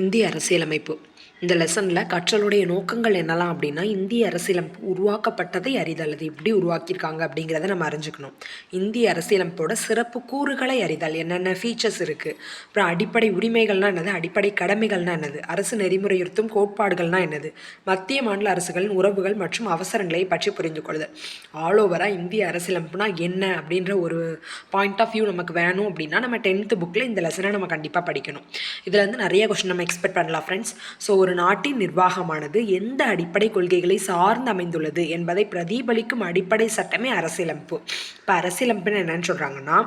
இந்திய அரசியலமைப்பு. இந்த லெசனில் கற்றலுடைய நோக்கங்கள் என்னலாம் அப்படின்னா, இந்திய அரசியலமைப்பு உருவாக்கப்பட்டதை அறிதல், அது எப்படி உருவாக்கியிருக்காங்க அப்படிங்கிறத நம்ம அறிஞ்சுக்கணும். இந்திய அரசியலமைப்போட சிறப்பு கூறுகளை அறிதல், என்னென்ன ஃபீச்சர்ஸ் இருக்குது, அப்புறம் அடிப்படை உரிமைகள்னால் என்னது, அடிப்படை கடமைகள்னால் என்னது, அரசு நெறிமுறையுறுத்தும் கோட்பாடுகள்னால் என்னது, மத்திய மாநில அரசுகளின் உறவுகள் மற்றும் அவசர நிலையை பற்றி புரிந்து கொள்ளுதல். ஆல் ஓவராக இந்திய அரசியலமைப்புனா என்ன அப்படின்ற ஒரு பாயிண்ட் ஆஃப் வியூ நமக்கு வேணும் அப்படின்னா நம்ம 10th புக்கில் இந்த லெசனை நம்ம கண்டிப்பாக படிக்கணும். இதில் வந்து நிறைய கொஸ்டின் நம்ம எக்ஸ்பெக்ட் பண்ணலாம் ஃப்ரெண்ட்ஸ். ஸோ ஒரு நாட்டின் நிர்வாகமானது எந்த அடிப்படை கொள்கைகளை சார்ந்து அமைந்துள்ளது என்பதை பிரதிபலிக்கும் அடிப்படை சட்டமே அரசியலமைப்பு. இப்போ அரசியலமைப்புன்னு என்னன்னு சொல்கிறாங்கன்னா,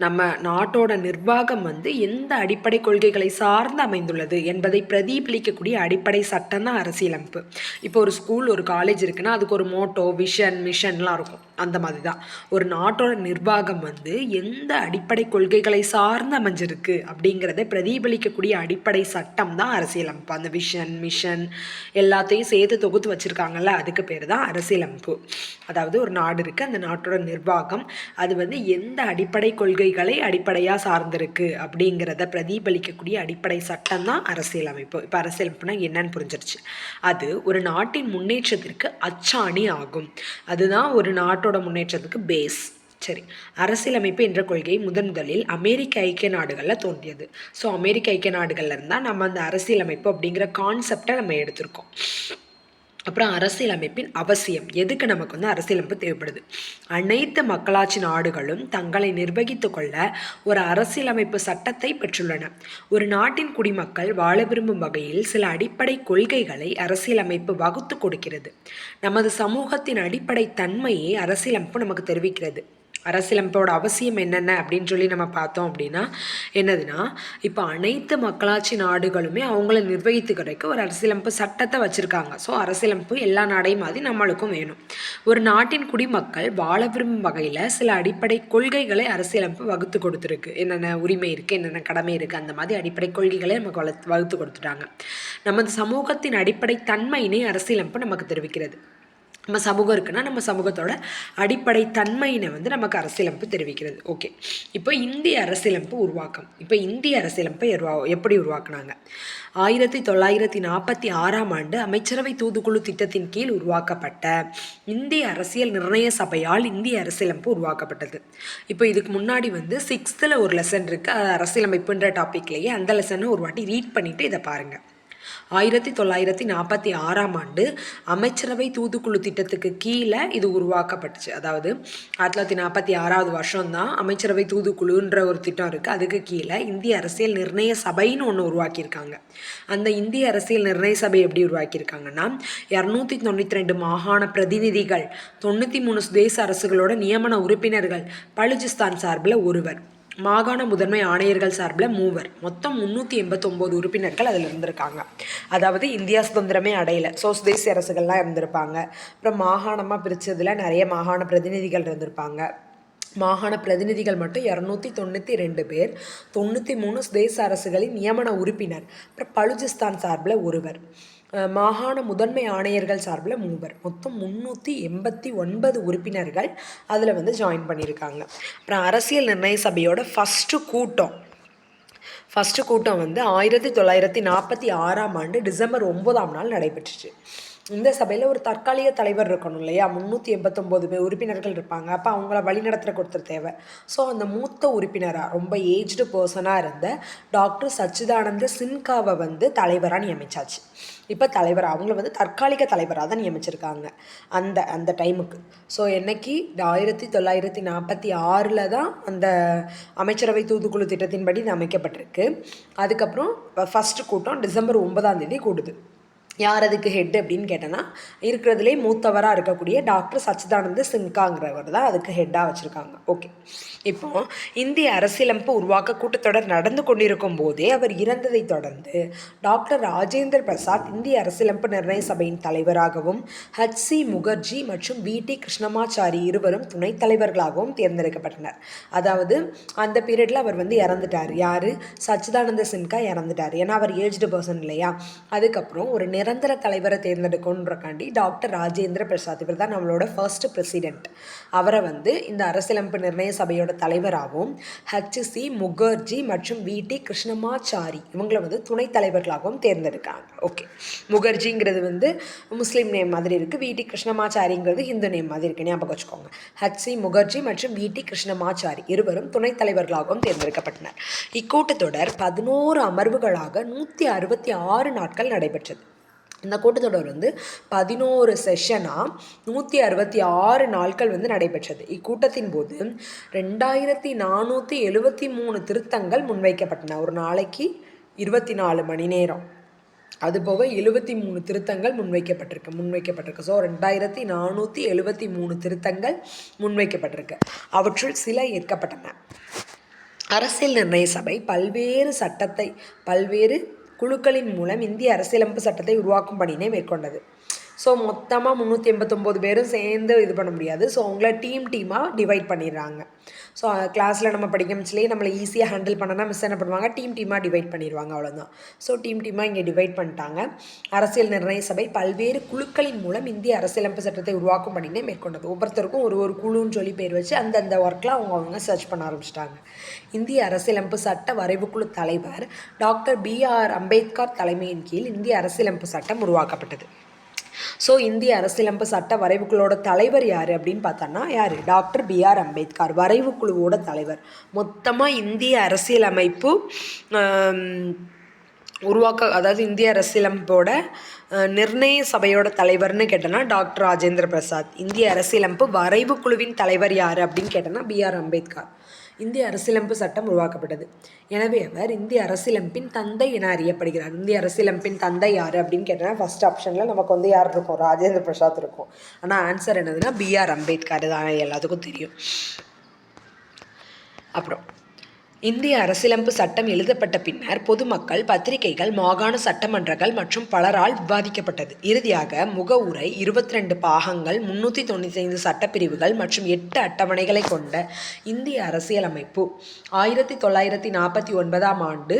நம்ம நாட்டோட நிர்வாகம் வந்து எந்த அடிப்படை கொள்கைகளை சார்ந்து அமைந்துள்ளது என்பதை பிரதிபலிக்கக்கூடிய அடிப்படை சட்டம் தான் அரசியலமைப்பு. இப்போ ஒரு ஸ்கூல், ஒரு காலேஜ் இருக்குன்னா அதுக்கு ஒரு மோட்டோ, விஷன், மிஷன்லாம் இருக்கும். அந்த மாதிரி தான் ஒரு நாட்டோட நிர்வாகம் வந்து எந்த அடிப்படை கொள்கைகளை சார்ந்து அமைஞ்சிருக்கு அப்படிங்கிறத பிரதிபலிக்கக்கூடிய அடிப்படை சட்டம் தான் அரசியலமைப்பு. அந்த விஷன், மிஷன் எல்லாத்தையும் சேர்த்து தொகுத்து வச்சுருக்காங்கல்ல, அதுக்கு பேர் தான் அரசியலமைப்பு. அதாவது ஒரு நாடு இருக்குது, அந்த நாட்டோட நிர்வாகம் அது வந்து எந்த அடிப்படை கொள்கைகளை அடிப்படையாக சார்ந்திருக்கு அப்படிங்கிறத பிரதிபலிக்கக்கூடிய அடிப்படை சட்டம் தான் அரசியலமைப்பு. இப்போ அரசியலமைப்புனா என்னன்னு புரிஞ்சிருச்சு. அது ஒரு நாட்டின் முன்னேற்றத்திற்கு அச்சாணி ஆகும். அதுதான் ஒரு நாட்டோட முன்னேற்றத்துக்கு பேஸ். சரி, அரசியலமைப்பு என்ற கொள்கை முதலில் அமெரிக்க ஐக்கிய நாடுகளில் தோன்றியது. ஸோ அமெரிக்க ஐக்கிய நாடுகளில் இருந்தால் நம்ம அந்த அரசியலமைப்பு அப்படிங்கிற கான்செப்டை நம்ம எடுத்திருக்கோம். அப்புறம் அரசியலமைப்பின் அவசியம். எதுக்கு நமக்கு வந்து அரசியலமைப்பு தேவைப்படுது? அனைத்து மக்களாட்சி நாடுகளும் தங்களை நிர்வகித்து கொள்ள ஒரு அரசியலமைப்பு சட்டத்தை பெற்றுள்ளன. ஒரு நாட்டின் குடிமக்கள் வாழ விரும்பும் வகையில் சில அடிப்படை கொள்கைகளை அரசியலமைப்பு வகுத்து கொடுக்கிறது. நமது சமூகத்தின் அடிப்படை தன்மையை அரசியலமைப்பு நமக்கு தெரிவிக்கிறது. அரசியலமைப்போட அவசியம் என்னென்ன அப்படின்னு சொல்லி நம்ம பார்த்தோம் அப்படின்னா என்னதுன்னா, இப்போ அனைத்து மக்களாட்சி நாடுகளுமே அவங்கள நிர்வகித்துக்கிறதுக்கு ஒரு அரசியலமைப்பு சட்டத்தை வச்சுருக்காங்க. ஸோ அரசியலமைப்பு எல்லா நாடையும் மாதிரி நம்மளுக்கும் வேணும். ஒரு நாட்டின் குடிமக்கள் வாழ விரும்பும் வகையில் சில அடிப்படை கொள்கைகளை அரசியலமைப்பு வகுத்து கொடுத்துருக்கு. என்னென்ன உரிமை இருக்குது, என்னென்ன கடமை இருக்குது, அந்த மாதிரி அடிப்படை கொள்கைகளை நமக்கு வகுத்து கொடுத்துட்டாங்க. நமது சமூகத்தின் அடிப்படை தன்மையினை அரசியலமைப்பு நமக்கு தெரிவிக்கிறது. நம்ம சமூகம் இருக்குன்னா நம்ம சமூகத்தோட அடிப்படை தன்மையினை வந்து நமக்கு அரசியலமைப்பு தெரிவிக்கிறது. ஓகே, இப்போ இந்திய அரசியலமைப்பு உருவாக்கம். இப்போ இந்திய அரசியலமைப்பை எப்படி உருவாக்குனாங்க? 1946 அமைச்சரவை தூதுக்குழு திட்டத்தின் கீழ் உருவாக்கப்பட்ட இந்திய அரசியல் நிர்ணய சபையால் இந்திய அரசியலமைப்பு உருவாக்கப்பட்டது. இப்போ இதுக்கு முன்னாடி வந்து 6th ஒரு லெசன் இருக்குது அரசியலமைப்புன்ற டாப்பிக்லேயே. அந்த லெசனை ஒரு வாட்டி ரீட் பண்ணிவிட்டு இதை பாருங்கள். 1946 அமைச்சரவை தூதுக்குழு திட்டத்துக்கு கீழே இது உருவாக்கப்பட்டுச்சு. அதாவது 1946 வருஷம்தான் அமைச்சரவை தூதுக்குழுன்ற ஒரு திட்டம் இருக்குது. அதுக்கு கீழே இந்திய அரசியல் நிர்ணய சபைன்னு ஒன்று உருவாக்கியிருக்காங்க. அந்த இந்திய அரசியல் நிர்ணய சபை எப்படி உருவாக்கியிருக்காங்கன்னா, 292 மாகாண பிரதிநிதிகள், 93 சுதேச அரசுகளோட நியமன உறுப்பினர்கள், பலுச்சிஸ்தான் சார்பில் ஒருவர், மாகாண முதன்மை ஆணையர்கள் சார்பில் 3, மொத்தம் 389 உறுப்பினர்கள் அதில் இருந்திருக்காங்க. அதாவது இந்தியா சுதந்திரமே அடையலை, ஸோ சுதேசி அரசுகள்லாம் இருந்திருப்பாங்க. அப்புறம் மாகாணமாக பிரித்ததில் நிறைய மாகாண பிரதிநிதிகள் இருந்திருப்பாங்க. மாகாண பிரதிநிதிகள் மட்டும் 292 பேர், 93 சுதேச அரசுகளின் நியமன உறுப்பினர், அப்புறம் பலுச்சிஸ்தான் சார்பில் ஒருவர், மாகாண முதன்மை ஆணையர்கள் சார்பில் 3, மொத்தம் 389 உறுப்பினர்கள் அதில் வந்து ஜாயின் பண்ணியிருக்காங்க. அப்புறம் அரசியல் நிர்ணய சபையோட ஃபஸ்ட்டு கூட்டம் வந்து 1946 டிசம்பர் 9 நடைபெற்றுச்சு. இந்த சபையில் ஒரு தற்காலிக தலைவர் இருக்கணும் இல்லையா? 389 உறுப்பினர்கள் இருப்பாங்க. அப்போ அவங்கள வழிநடத்துகிற ஒருத்தர் தேவை. ஸோ அந்த மூத்த உறுப்பினராக, ரொம்ப ஏஜ்டு பர்சனாக இருந்த டாக்டர் சச்சிதானந்த சின்காவை வந்து தலைவராக நியமித்தாச்சு. இப்போ அவங்கள வந்து தற்காலிக தலைவராக தான் நியமிச்சிருக்காங்க அந்த டைமுக்கு. ஸோ என்னைக்கு 1946 தான் அந்த அமைச்சரவை தூதுக்குழு திட்டத்தின்படி இது அமைக்கப்பட்டிருக்கு. அதுக்கப்புறம் ஃபஸ்ட்டு கூட்டம் டிசம்பர் 9 கூடுது. யார் அதுக்கு ஹெட் அப்படின்னு கேட்டேன்னா, இருக்கிறதுலே மூத்தவராக இருக்கக்கூடிய டாக்டர் சச்சிதானந்த சின்காங்கிறவர் தான் அதுக்கு ஹெட்டாக வச்சுருக்காங்க. ஓகே, இப்போ இந்திய அரசியலமைப்பு உருவாக்க கூட்டத்தொடர் நடந்து கொண்டிருக்கும் போதே அவர் இறந்ததை தொடர்ந்து டாக்டர் ராஜேந்திர பிரசாத் இந்திய அரசியலமைப்பு நிர்ணய சபையின் தலைவராகவும், HC முகர்ஜி மற்றும் VT கிருஷ்ணமாச்சாரி இருவரும் துணைத் தலைவர்களாகவும் தேர்ந்தெடுக்கப்பட்டனர். அதாவது அந்த பீரியடில் அவர் வந்து இறந்துட்டார். யார்? சச்சிதானந்த சின்கா இறந்துட்டார். ஏன்னா அவர் ஏஜ்டு பர்சன் இல்லையா? அதுக்கப்புறம் ஒரு நிரந்தர தலைவரை தேர்ந்தெடுக்கணுன்றக்காண்டி டாக்டர் ராஜேந்திர பிரசாத், இவர் தான் நம்மளோட ஃபர்ஸ்ட் பிரசிடெண்ட். அவரை வந்து இந்த அரசியலமைப்பு நிர்ணய சபையோட தலைவராகவும் ஹச்சி முகர்ஜி மற்றும் வி.டி. கிருஷ்ணமாச்சாரி இவங்களை வந்து துணைத் தலைவர்களாகவும் தேர்ந்தெடுக்காங்க. ஓகே, முகர்ஜிங்கிறது வந்து முஸ்லீம் நேம் மாதிரி இருக்குது, வி.டி. கிருஷ்ணமாச்சாரிங்கிறது ஹிந்து நேம் மாதிரி இருக்குது, ஞாபகம் வச்சுக்கோங்க. ஹச்சி முகர்ஜி மற்றும் வி.டி. கிருஷ்ணமாச்சாரி இருவரும் துணைத் தலைவர்களாகவும் தேர்ந்தெடுக்கப்பட்டனர். இக்கூட்டத்தொடர் 11 அமர்வுகளாக 166 நாட்கள் நடைபெற்றது. இந்த கூட்டத்தொடர் வந்து 11 செஷனாக 166 நாட்கள் வந்து நடைபெற்றது. இக்கூட்டத்தின் போது 2473 திருத்தங்கள் முன்வைக்கப்பட்டன. ஒரு நாளைக்கு 24 மணி நேரம், அதுபோக 73 திருத்தங்கள் முன்வைக்கப்பட்டிருக்கு. ஸோ 2473 திருத்தங்கள் முன்வைக்கப்பட்டிருக்கு. அவற்றுள் சில ஏற்கப்பட்டன. அரசியல் நிர்ணய சபை பல்வேறு குழுக்களின் மூலம் இந்திய அரசியலமைப்பு சட்டத்தை உருவாக்கும் பணியினை மேற்கொண்டது. ஸோ மொத்தமாக 389 பேரும் சேர்ந்து இது பண்ண முடியாது. ஸோ அவங்கள டீமாக டிவைட் பண்ணிடுறாங்க. ஸோ கிளாஸில் நம்ம படிக்கமிச்சிலே நம்மளை ஈஸியாக ஹேண்டில் பண்ணனா மிஸ் என்ன பண்ணுவாங்க, டீமாக டிவைட் பண்ணிடுவாங்க, அவ்வளோதான். ஸோ டீமாக இங்கே டிவைட் பண்ணிட்டாங்க. அரசியல் நிர்ணய சபை பல்வேறு குழுக்களின் மூலம் இந்திய அரசியலமைப்பு சட்டத்தை உருவாக்கும் பணியினை மேற்கொண்டது. ஒவ்வொருத்தருக்கும் ஒரு குழுன்னு சொல்லி பேர் வச்சு அந்தந்த ஒர்க்கில் அவங்க சர்ச் பண்ண ஆரம்பிச்சிட்டாங்க. இந்திய அரசியலமைப்பு சட்ட வரைவுக்குழு தலைவர் டாக்டர் B.R. அம்பேத்கர் தலைமையின் கீழ் இந்திய அரசியலமைப்பு சட்டம் உருவாக்கப்பட்டது. ஸோ இந்திய அரசியலமைப்பு சட்ட வரைவுக்குழுவோட தலைவர் யார் அப்படின்னு பார்த்தோன்னா டாக்டர் B.R. அம்பேத்கர் வரைவுக்குழுவோட தலைவர். மொத்தமாக இந்திய அரசியலமைப்பு அதாவது இந்திய அரசியலமைப்போட நிர்ணய சபையோட தலைவர்னு கேட்டோன்னா டாக்டர் ராஜேந்திர பிரசாத். இந்திய அரசியலமைப்பு வரைவு குழுவின் தலைவர் யார் அப்படின்னு கேட்டோன்னா B.R. அம்பேத்கர். இந்திய அரசியலமைப்பு சட்டம் உருவாக்கப்பட்டது. எனவே அவர் இந்திய அரசியலமைப்பின் தந்தை என அறியப்படுகிறார். இந்திய அரசியலமைப்பின் தந்தை யார் அப்படின்னு கேட்டோன்னா ஃபர்ஸ்ட் ஆப்ஷனில் நமக்கு வந்து யார் இருக்கும், ராஜேந்திர பிரசாத் இருக்கும். ஆனால் ஆன்சர் என்னதுன்னா B.R. அம்பேத்கர் தான் எல்லாத்துக்கும் தெரியும். அப்புறம் இந்திய அரசியலமைப்பு சட்டம் எழுதப்பட்ட பின்னர் பொதுமக்கள், பத்திரிகைகள், மாகாண சட்டமன்றங்கள் மற்றும் பலரால் விவாதிக்கப்பட்டது. இறுதியாக முகவுரை 22 பாகங்கள், 395 சட்டப்பிரிவுகள் மற்றும் 8 அட்டவணைகளை கொண்ட இந்திய அரசியலமைப்பு 1949ஆம் ஆண்டு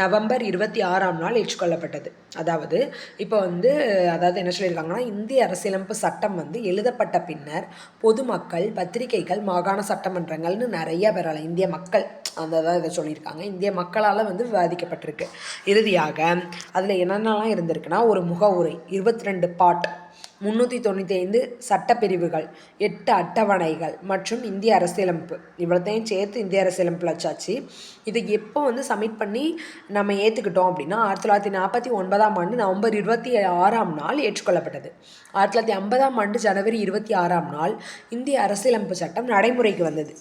நவம்பர் 26ஆம் நாள் ஏற்றுக்கொள்ளப்பட்டது. அதாவது இப்போ வந்து என்ன சொல்லியிருக்காங்கன்னா, இந்திய அரசியலமைப்பு சட்டம் வந்து எழுதப்பட்ட பின்னர் பொதுமக்கள், பத்திரிகைகள், மாகாண சட்டமன்றங்கள்னு நிறைய பெறலாம். இந்திய மக்கள் இதை சொல்லியிருக்காங்க. இந்திய மக்களால் வந்து விவாதிக்கப்பட்டிருக்கு. இறுதியாக அதில் என்னென்னலாம் இருந்திருக்குன்னா, ஒரு முகவுரை, 22 பாட், 395 சட்டப்பிரிவுகள், 8 அட்டவணைகள் மற்றும் இந்திய அரசியலமைப்பு, இவ்வளோத்தையும் சேர்த்து இந்திய அரசியலமைப்பில் வச்சாச்சு. இது எப்போ வந்து சப்மிட் பண்ணி நம்ம ஏற்றுக்கிட்டோம் அப்படின்னா 1949ஆம் ஆண்டு நவம்பர் 26ஆம் நாள் ஏற்றுக்கொள்ளப்பட்டது. 1950ஆம் ஆண்டு ஜனவரி 26ஆம் நாள் இந்திய அரசியலமைப்பு சட்டம் நடைமுறைக்கு வந்தது.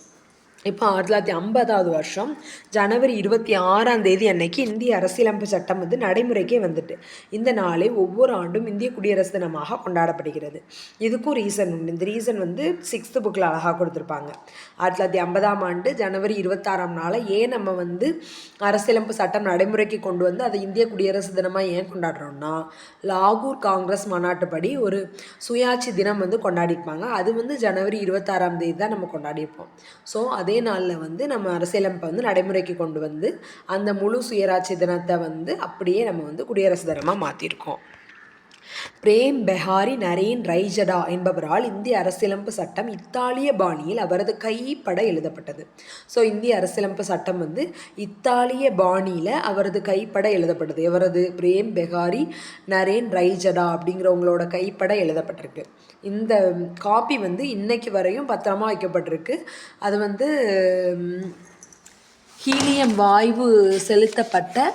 இப்போ 1950வது வருஷம் ஜனவரி 26ஆம் தேதி அன்னைக்கு இந்திய அரசியலமைப்பு சட்டம் வந்து நடைமுறைக்கே வந்துட்டு. இந்த நாளை ஒவ்வொரு ஆண்டும் இந்திய குடியரசு தினமாக கொண்டாடப்படுகிறது. இதுக்கும் ரீசன் உண்டு. இந்த ரீசன் வந்து 6th புக்கில் அழகாக கொடுத்துருப்பாங்க. 1950ஆம் ஆண்டு ஜனவரி 26ஆம் நாளை ஏன் நம்ம வந்து அரசியலமைப்பு சட்டம் நடைமுறைக்கு கொண்டு வந்து அதை இந்திய குடியரசு தினமாக ஏன் கொண்டாடுறோம்னா, லாகூர் காங்கிரஸ் மாநாட்டுப்படி ஒரு சுயாட்சி தினம் வந்து கொண்டாடிருப்பாங்க. அது வந்து ஜனவரி 26ஆம் தேதி தான் நம்ம கொண்டாடியிருப்போம். ஸோ அதே நாளில் வந்து நம்ம அரசியலமைப்பை வந்து நடைமுறைக்கு கொண்டு வந்து அந்த முழு சுயராட்சி தினத்தை வந்து அப்படியே நம்ம வந்து குடியரசு தினமாக மாற்றிருக்கோம். பிரேம் பெஹாரி நரேன் ரைஜடா என்பவரால் இந்திய அரசியலமைப்பு சட்டம் இத்தாலிய பாணியில் அவரது கைப்பட எழுதப்பட்டது. ஸோ இந்திய அரசியலமைப்பு சட்டம் வந்து இத்தாலிய பாணியில் அவரது கைப்பட எழுதப்பட்டது. எவரது? பிரேம் பெஹாரி நரேன் ரைஜடா அப்படிங்கிறவங்களோட கைப்பட எழுதப்பட்டிருக்கு. இந்த காப்பி வந்து இன்னைக்கு வரையும் பத்திரமா வைக்கப்பட்டிருக்கு. அது வந்து ஹீலியம் வாயு செலுத்தப்பட்ட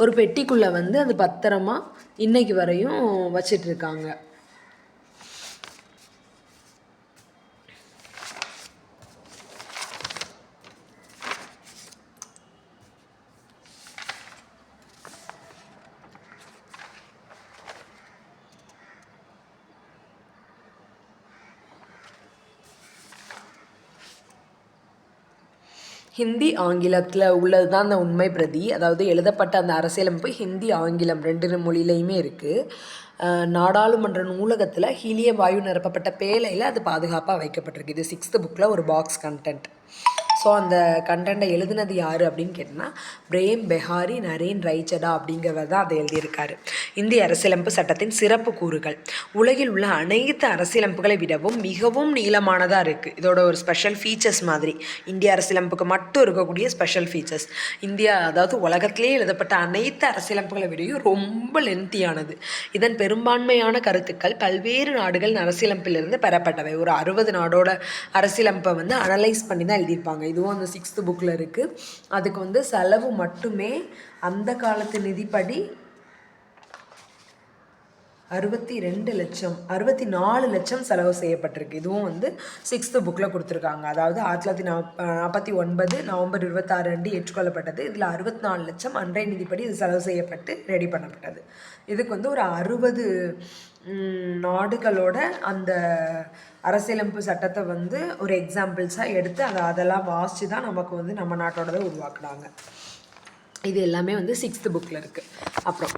ஒரு பெட்டிக்குள்ளே வந்து அது பத்திரமா இன்னைக்கு வரையும் வச்சிட்ருக்காங்க. ஹிந்தி ஆங்கிலத்தில் உள்ளது தான் அந்த உண்மை பிரதி. அதாவது எழுதப்பட்ட அந்த அரசியலமைப்பு ஹிந்தி ஆங்கிலம் 2 மொழியிலையுமே இருக்குது. நாடாளுமன்ற நூலகத்தில் ஹீலியம் வாயு நிரப்பப்பட்ட பேழையில் அது பாதுகாப்பாக வைக்கப்பட்டிருக்கு. இது 6th புக்கில் ஒரு பாக்ஸ் கண்டென்ட். ஸோ அந்த கண்டென்ட்டை எழுதினது யார் அப்படின்னு கேட்டால் பிரேம் பெஹாரி நரேன் ரைச்சடா அப்படிங்கிறவர் தான் அதை எழுதியிருக்காரு. இந்திய அரசியலமைப்பு சட்டத்தின் சிறப்பு கூறுகள். உலகில் உள்ள அனைத்து அரசியலமைப்புகளை விடவும் மிகவும் நீளமானதாக இருக்குது. இதோட ஒரு ஸ்பெஷல் ஃபீச்சர்ஸ் மாதிரி இந்திய அரசியலமைப்புக்கு மட்டும் இருக்கக்கூடிய ஸ்பெஷல் ஃபீச்சர்ஸ். இந்தியா அதாவது உலகத்திலே எழுதப்பட்ட அனைத்து அரசியலமைப்புகளை விடையும் ரொம்ப லென்த்தியானது. இதன் பெரும்பான்மையான கருத்துக்கள் பல்வேறு நாடுகள் அரசியலமைப்பிலிருந்து பெறப்பட்டவை. ஒரு 60 நாடோட அரசியலமைப்பை வந்து அனலைஸ் பண்ணி தான் எழுதியிருப்பாங்க. இதுவும் அந்த 6th புக்கில் இருக்குது. அதுக்கு வந்து செலவு மட்டுமே அந்த காலத்து நிதிப்படி 64 லட்சம் செலவு செய்யப்பட்டிருக்கு. இதுவும் வந்து 6th புக்கில் கொடுத்துருக்காங்க. அதாவது 1949 நவம்பர் 26 அன்று ஏற்றுக்கொள்ளப்பட்டது. இதில் 64 லட்சம் அன்றைய நிதிப்படி இது செலவு செய்யப்பட்டு ரெடி பண்ணப்பட்டது. இதுக்கு வந்து ஒரு 60 நாடுகளோட அந்த அரசியலமைப்பு சட்டத்தை வந்து ஒரு எக்ஸாம்பிள்ஸாக எடுத்து அதெல்லாம் வாசித்து தான் நமக்கு வந்து நம்ம நாட்டோடதை உருவாக்குனாங்க. இது எல்லாமே வந்து 6th புக்கில் இருக்குது. அப்புறம்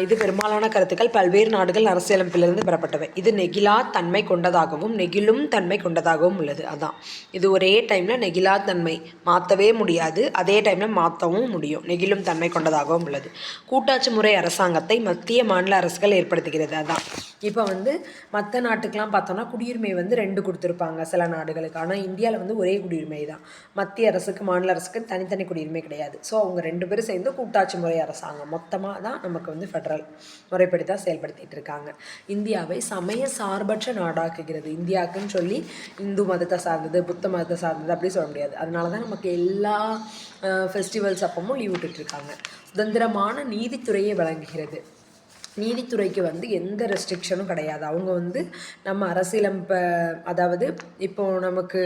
இது பெரும்பாலான கருத்துக்கள் பல்வேறு நாடுகள் அரசியலமைப்பிலிருந்து பெறப்பட்டவை. இது நெகிழா தன்மை கொண்டதாகவும் நெகிழும் தன்மை கொண்டதாகவும் உள்ளது. அதான் இது ஒரே டைமில் நெகிழா தன்மை மாற்றவே முடியாது, அதே டைமில் மாற்றவும் முடியும். நெகிழும் தன்மை கொண்டதாகவும் உள்ளது. கூட்டாட்சி முறை அரசாங்கத்தை மத்திய மாநில அரசுகள் ஏற்படுத்துகிறது. அதான் இப்போ வந்து மற்ற நாட்டுக்கெலாம் பார்த்தோம்னா குடியுரிமை வந்து 2 கொடுத்துருப்பாங்க சில நாடுகளுக்கு. ஆனால் இந்தியாவில் வந்து ஒரே குடியுரிமை தான். மத்திய அரசுக்கு மாநில அரசுக்கு தனித்தனி குடியுரிமை கிடையாது. ஸோ அவங்க 2 பேரும் சேர்ந்து கூட்டாட்சி முறை அரசாங்கம் மொத்தமாக தான் நமக்கு வந்து ஃபெடரல் முறைப்படி தான் செயல்படுத்திகிட்டு இருக்காங்க. இந்தியாவை சமய சார்பற்ற நாடாக்குகிறது. இந்தியாவுக்குன்னு சொல்லி இந்து மதத்தை சார்ந்தது புத்த மதத்தை சார்ந்தது அப்படி சொல்ல முடியாது. அதனால தான் நமக்கு எல்லா ஃபெஸ்டிவல்ஸ் அப்பவும் லீவ் விட்டுட்ருக்காங்க. சுதந்திரமான நீதித்துறையை வழங்குகிறது. நீதித்துறைக்கு வந்து எந்த ரெஸ்ட்ரிக்ஷனும் கிடையாது. அவங்க வந்து நம்ம அரசியலமைப்பை அதாவது இப்போது நமக்கு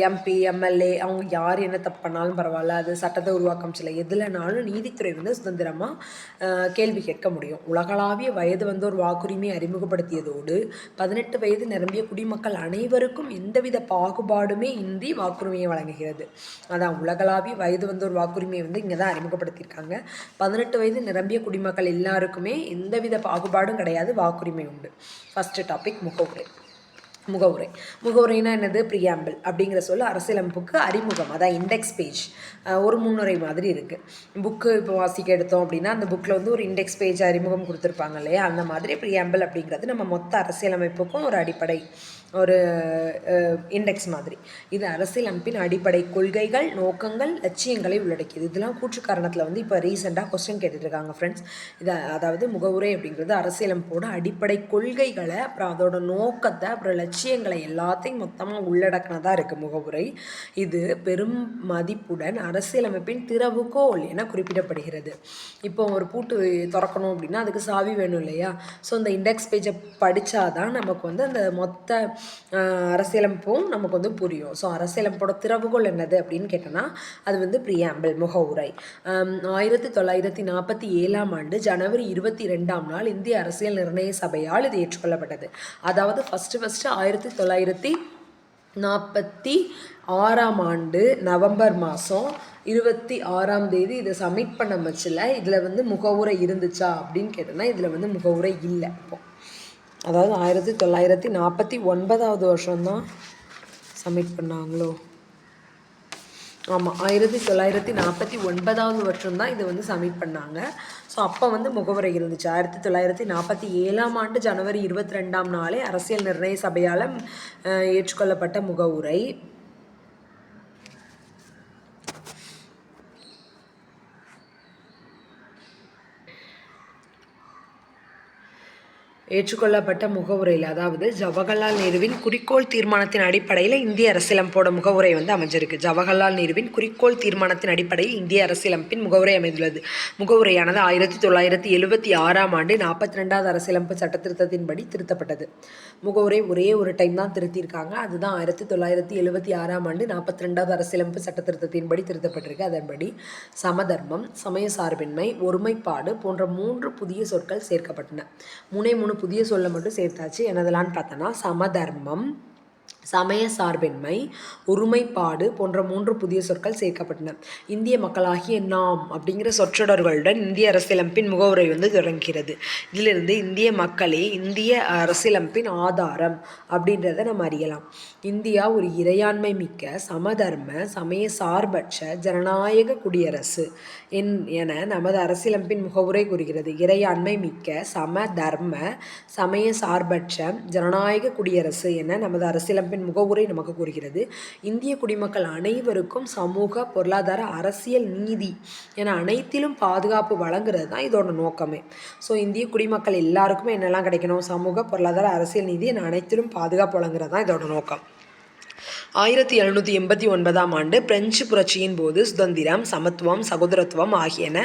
எம்பி எம்எல்ஏ அவங்க யார் என்ன தப்பு பண்ணாலும் பரவாயில்ல, அது சட்டத்தை உருவாக்கம் சில எதுலனாலும் நீதித்துறை வந்து சுதந்திரமாக கேள்வி கேட்க முடியும். உலகளாவிய வயது வந்தோர் வாக்குரிமையை அறிமுகப்படுத்தியதோடு 18 வயது நிரம்பிய குடிமக்கள் அனைவருக்கும் எந்தவித பாகுபாடுமே இன்றி வாக்குரிமையை வழங்குகிறது. அதான் உலகளாவிய வயது வந்தோர் வாக்குரிமையை வந்து இங்கே தான் அறிமுகப்படுத்தியிருக்காங்க. 18 வயது நிரம்பிய குடிமக்கள் எல்லாருக்குமே எந்தவித பாகுபாடும் கிடையாது, வாக்குரிமை உண்டு. ஃபஸ்ட்டு டாபிக் முகவுரைனா என்னது? ப்ரியாம்பிள் அப்படிங்கிற சொல்ல அரசியலமைப்புக்கு அறிமுகம், அதான் இண்டெக்ஸ் பேஜ், ஒரு முன்னுரை மாதிரி இருக்குது. புக்கு இப்போ வாசிக்க எடுத்தோம் அப்படின்னா அந்த புக்கில் வந்து ஒரு இண்டெக்ஸ் பேஜ் அறிமுகம் கொடுத்துருப்பாங்க இல்லையா, அந்த மாதிரி ப்ரியாம்பிள் அப்படிங்கிறது நம்ம மொத்த அரசியலமைப்புக்கும் ஒரு அடிப்படை ஒரு இண்டெக்ஸ் மாதிரி. இது அரசியலமைப்பின் அடிப்படை கொள்கைகள் நோக்கங்கள் லட்சியங்களை உள்ளடக்கியது. இதெல்லாம் கூற்று காரணத்தில் வந்து இப்போ ரீசெண்டாக கொஸ்டின் கேட்டுட்ருக்காங்க ஃப்ரெண்ட்ஸ். இது அதாவது முகவுரை அப்படிங்கிறது அரசியலமைப்போட அடிப்படை கொள்கைகளை அப்புறம் அதோட நோக்கத்தை அப்புறம் லட்சியங்களை எல்லாத்தையும் மொத்தமாக உள்ளடக்கினதாக இருக்குது முகவுரை. இது பெரும் மதிப்புடன் அரசியலமைப்பின் திறவுகோல் என குறிப்பிடப்படுகிறது. இப்போ ஒரு பூட்டு திறக்கணும் அப்படின்னா அதுக்கு சாவி வேணும் இல்லையா, ஸோ இந்த இண்டெக்ஸ் பேஜை படித்தாதான் நமக்கு வந்து அந்த மொத்த அரசியலமைப்பும் நமக்கு வந்து புரியும். ஸோ அரசியலமைப்போட திறவுகோல் என்னது அப்படின்னு கேட்டோன்னா அது வந்து ப்ரியாம்பிள் முகவுரை. 1947 ஆண்டு ஜனவரி 22ஆம் நாள் இந்திய அரசியல் நிர்ணய சபையால் இது ஏற்றுக்கொள்ளப்பட்டது. அதாவது ஃபஸ்ட்டு 1946ஆம் ஆண்டு நவம்பர் மாதம் 26ஆம் தேதி இதை சப்மிட் பண்ண மச்சில் இதில் வந்து முகவுரை இருந்துச்சா அப்படின்னு கேட்டோன்னா இதில் வந்து முகவுரை இல்லை. இப்போ அதாவது 1949 வருஷம்தான் சப்மிட் பண்ணாங்களோ, ஆமாம் 1949 வருஷம்தான் இதை வந்து சப்மிட் பண்ணாங்க. ஸோ அப்போ வந்து முகவுரை இருந்துச்சு. 1947ஆம் ஆண்டு ஜனவரி 22ஆம் நாளே அரசியல் நிர்ணய சபையால் ஏற்றுக்கொள்ளப்பட்ட முகவுரை. ஏற்றுக்கொள்ளப்பட்ட முகவுரையில் அதாவது ஜவஹர்லால் நேருவின் குறிக்கோள் தீர்மானத்தின் அடிப்படையில் இந்திய அரசியலமைப்போட முகவுரை வந்து அமைஞ்சிருக்கு. ஜவஹர்லால் நேருவின் குறிக்கோள் தீர்மானத்தின் அடிப்படையில் இந்திய அரசியலமைப்பின் முகவுரை அமைந்துள்ளது. முகவுரையானது 1976ஆம் ஆண்டு 42வது அரசியலமைப்பு சட்டத்திருத்தத்தின்படி திருத்தப்பட்டது. முகவுரை ஒரே ஒரு டைம் தான் திருத்தியிருக்காங்க. அதுதான் 1976ஆம் ஆண்டு 42வது அரசியலமைப்பு சட்டத்திருத்தத்தின்படி திருத்தப்பட்டிருக்கு. அதன்படி சமதர்மம், சமய சார்பின்மை, ஒருமைப்பாடு போன்ற 3 புதிய சொற்கள் சேர்க்கப்பட்டன. 3 புதிய சொல்ல மட்டும் சேர்த்தாச்சு. என்னதெல்லான்னு பார்த்தோன்னா சமதர்மம், சமய சார்பின்மை, ஒருமைப்பாடு போன்ற 3 புதிய சொற்கள் சேர்க்கப்பட்டன. இந்திய மக்களாகிய நாம் அப்படிங்கிற சொற்றொடர்களுடன் இந்திய அரசியலமைப்பின் முகவுரை தொடங்குகிறது. இதிலிருந்து இந்திய மக்களே இந்திய அரசியலமைப்பின் ஆதாரம் அப்படின்றத நம்ம அறியலாம். இந்தியா ஒரு இறையாண்மை மிக்க, சமதர்ம, சமய சார்பற்ற ஜனநாயக குடியரசு என நமது அரசியலமைப்பின் முகவுரை கூறுகிறது. இறையாண்மை மிக்க, சமதர்ம, சமய சார்பற்ற ஜனநாயக குடியரசு என நமது அரசியலமைப்பின் முகவுரை நமக்கு கூறுகிறது. இந்திய குடிமக்கள் அனைவருக்கும் சமூக, பொருளாதார, அரசியல், நீதி என அனைத்திலும் பாதுகாப்பு வழங்குறது தான் இதோட நோக்கமே. ஸோ இந்திய குடிமக்கள் எல்லாருக்குமே என்னெல்லாம் கிடைக்கணும்? சமூக, பொருளாதார, அரசியல், நீதி என அனைத்திலும் பாதுகாப்பு வழங்குறது தான் இதோட நோக்கம். 1789 பிரெஞ்சு புரட்சியின் போது சுதந்திரம், சமத்துவம், சகோதரத்துவம் ஆகியன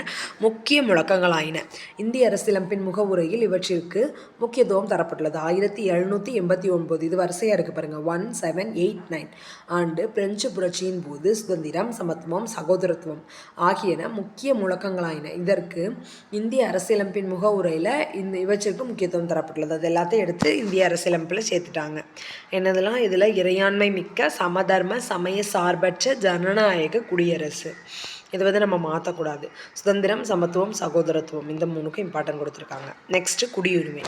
முக்கிய முழக்கங்களாயின. இந்திய அரசியலமைப்பின் முகவுரையில் இவற்றிற்கு முக்கியத்துவம் தரப்பட்டுள்ளது. 1789 இது வரிசையாக இருக்குது பாருங்கள். 1789 பிரெஞ்சு புரட்சியின் போது சுதந்திரம், சமத்துவம், சகோதரத்துவம் ஆகியன முக்கிய முழக்கங்களாயின. இதற்கு இந்திய அரசியலமைப்பின் முகவுரையில் இவற்றிற்கு முக்கியத்துவம் தரப்பட்டுள்ளது. அது எல்லாத்தையும் எடுத்து இந்திய அரசியலமைப்பில் சேர்த்துட்டாங்க. என்னதெல்லாம்? இதில் இறையாண்மை மிக்க, சமதர்ம, சமய சார்பற்ற ஜனநாயக குடியரசு. இதை நம்ம மாற்றக்கூடாது. சுதந்திரம், சமத்துவம், சகோதரத்துவம் இந்த 3க்கும் இம்பார்ட்டன்ட் கொடுத்துருக்காங்க. நெக்ஸ்ட்டு குடியுரிமை.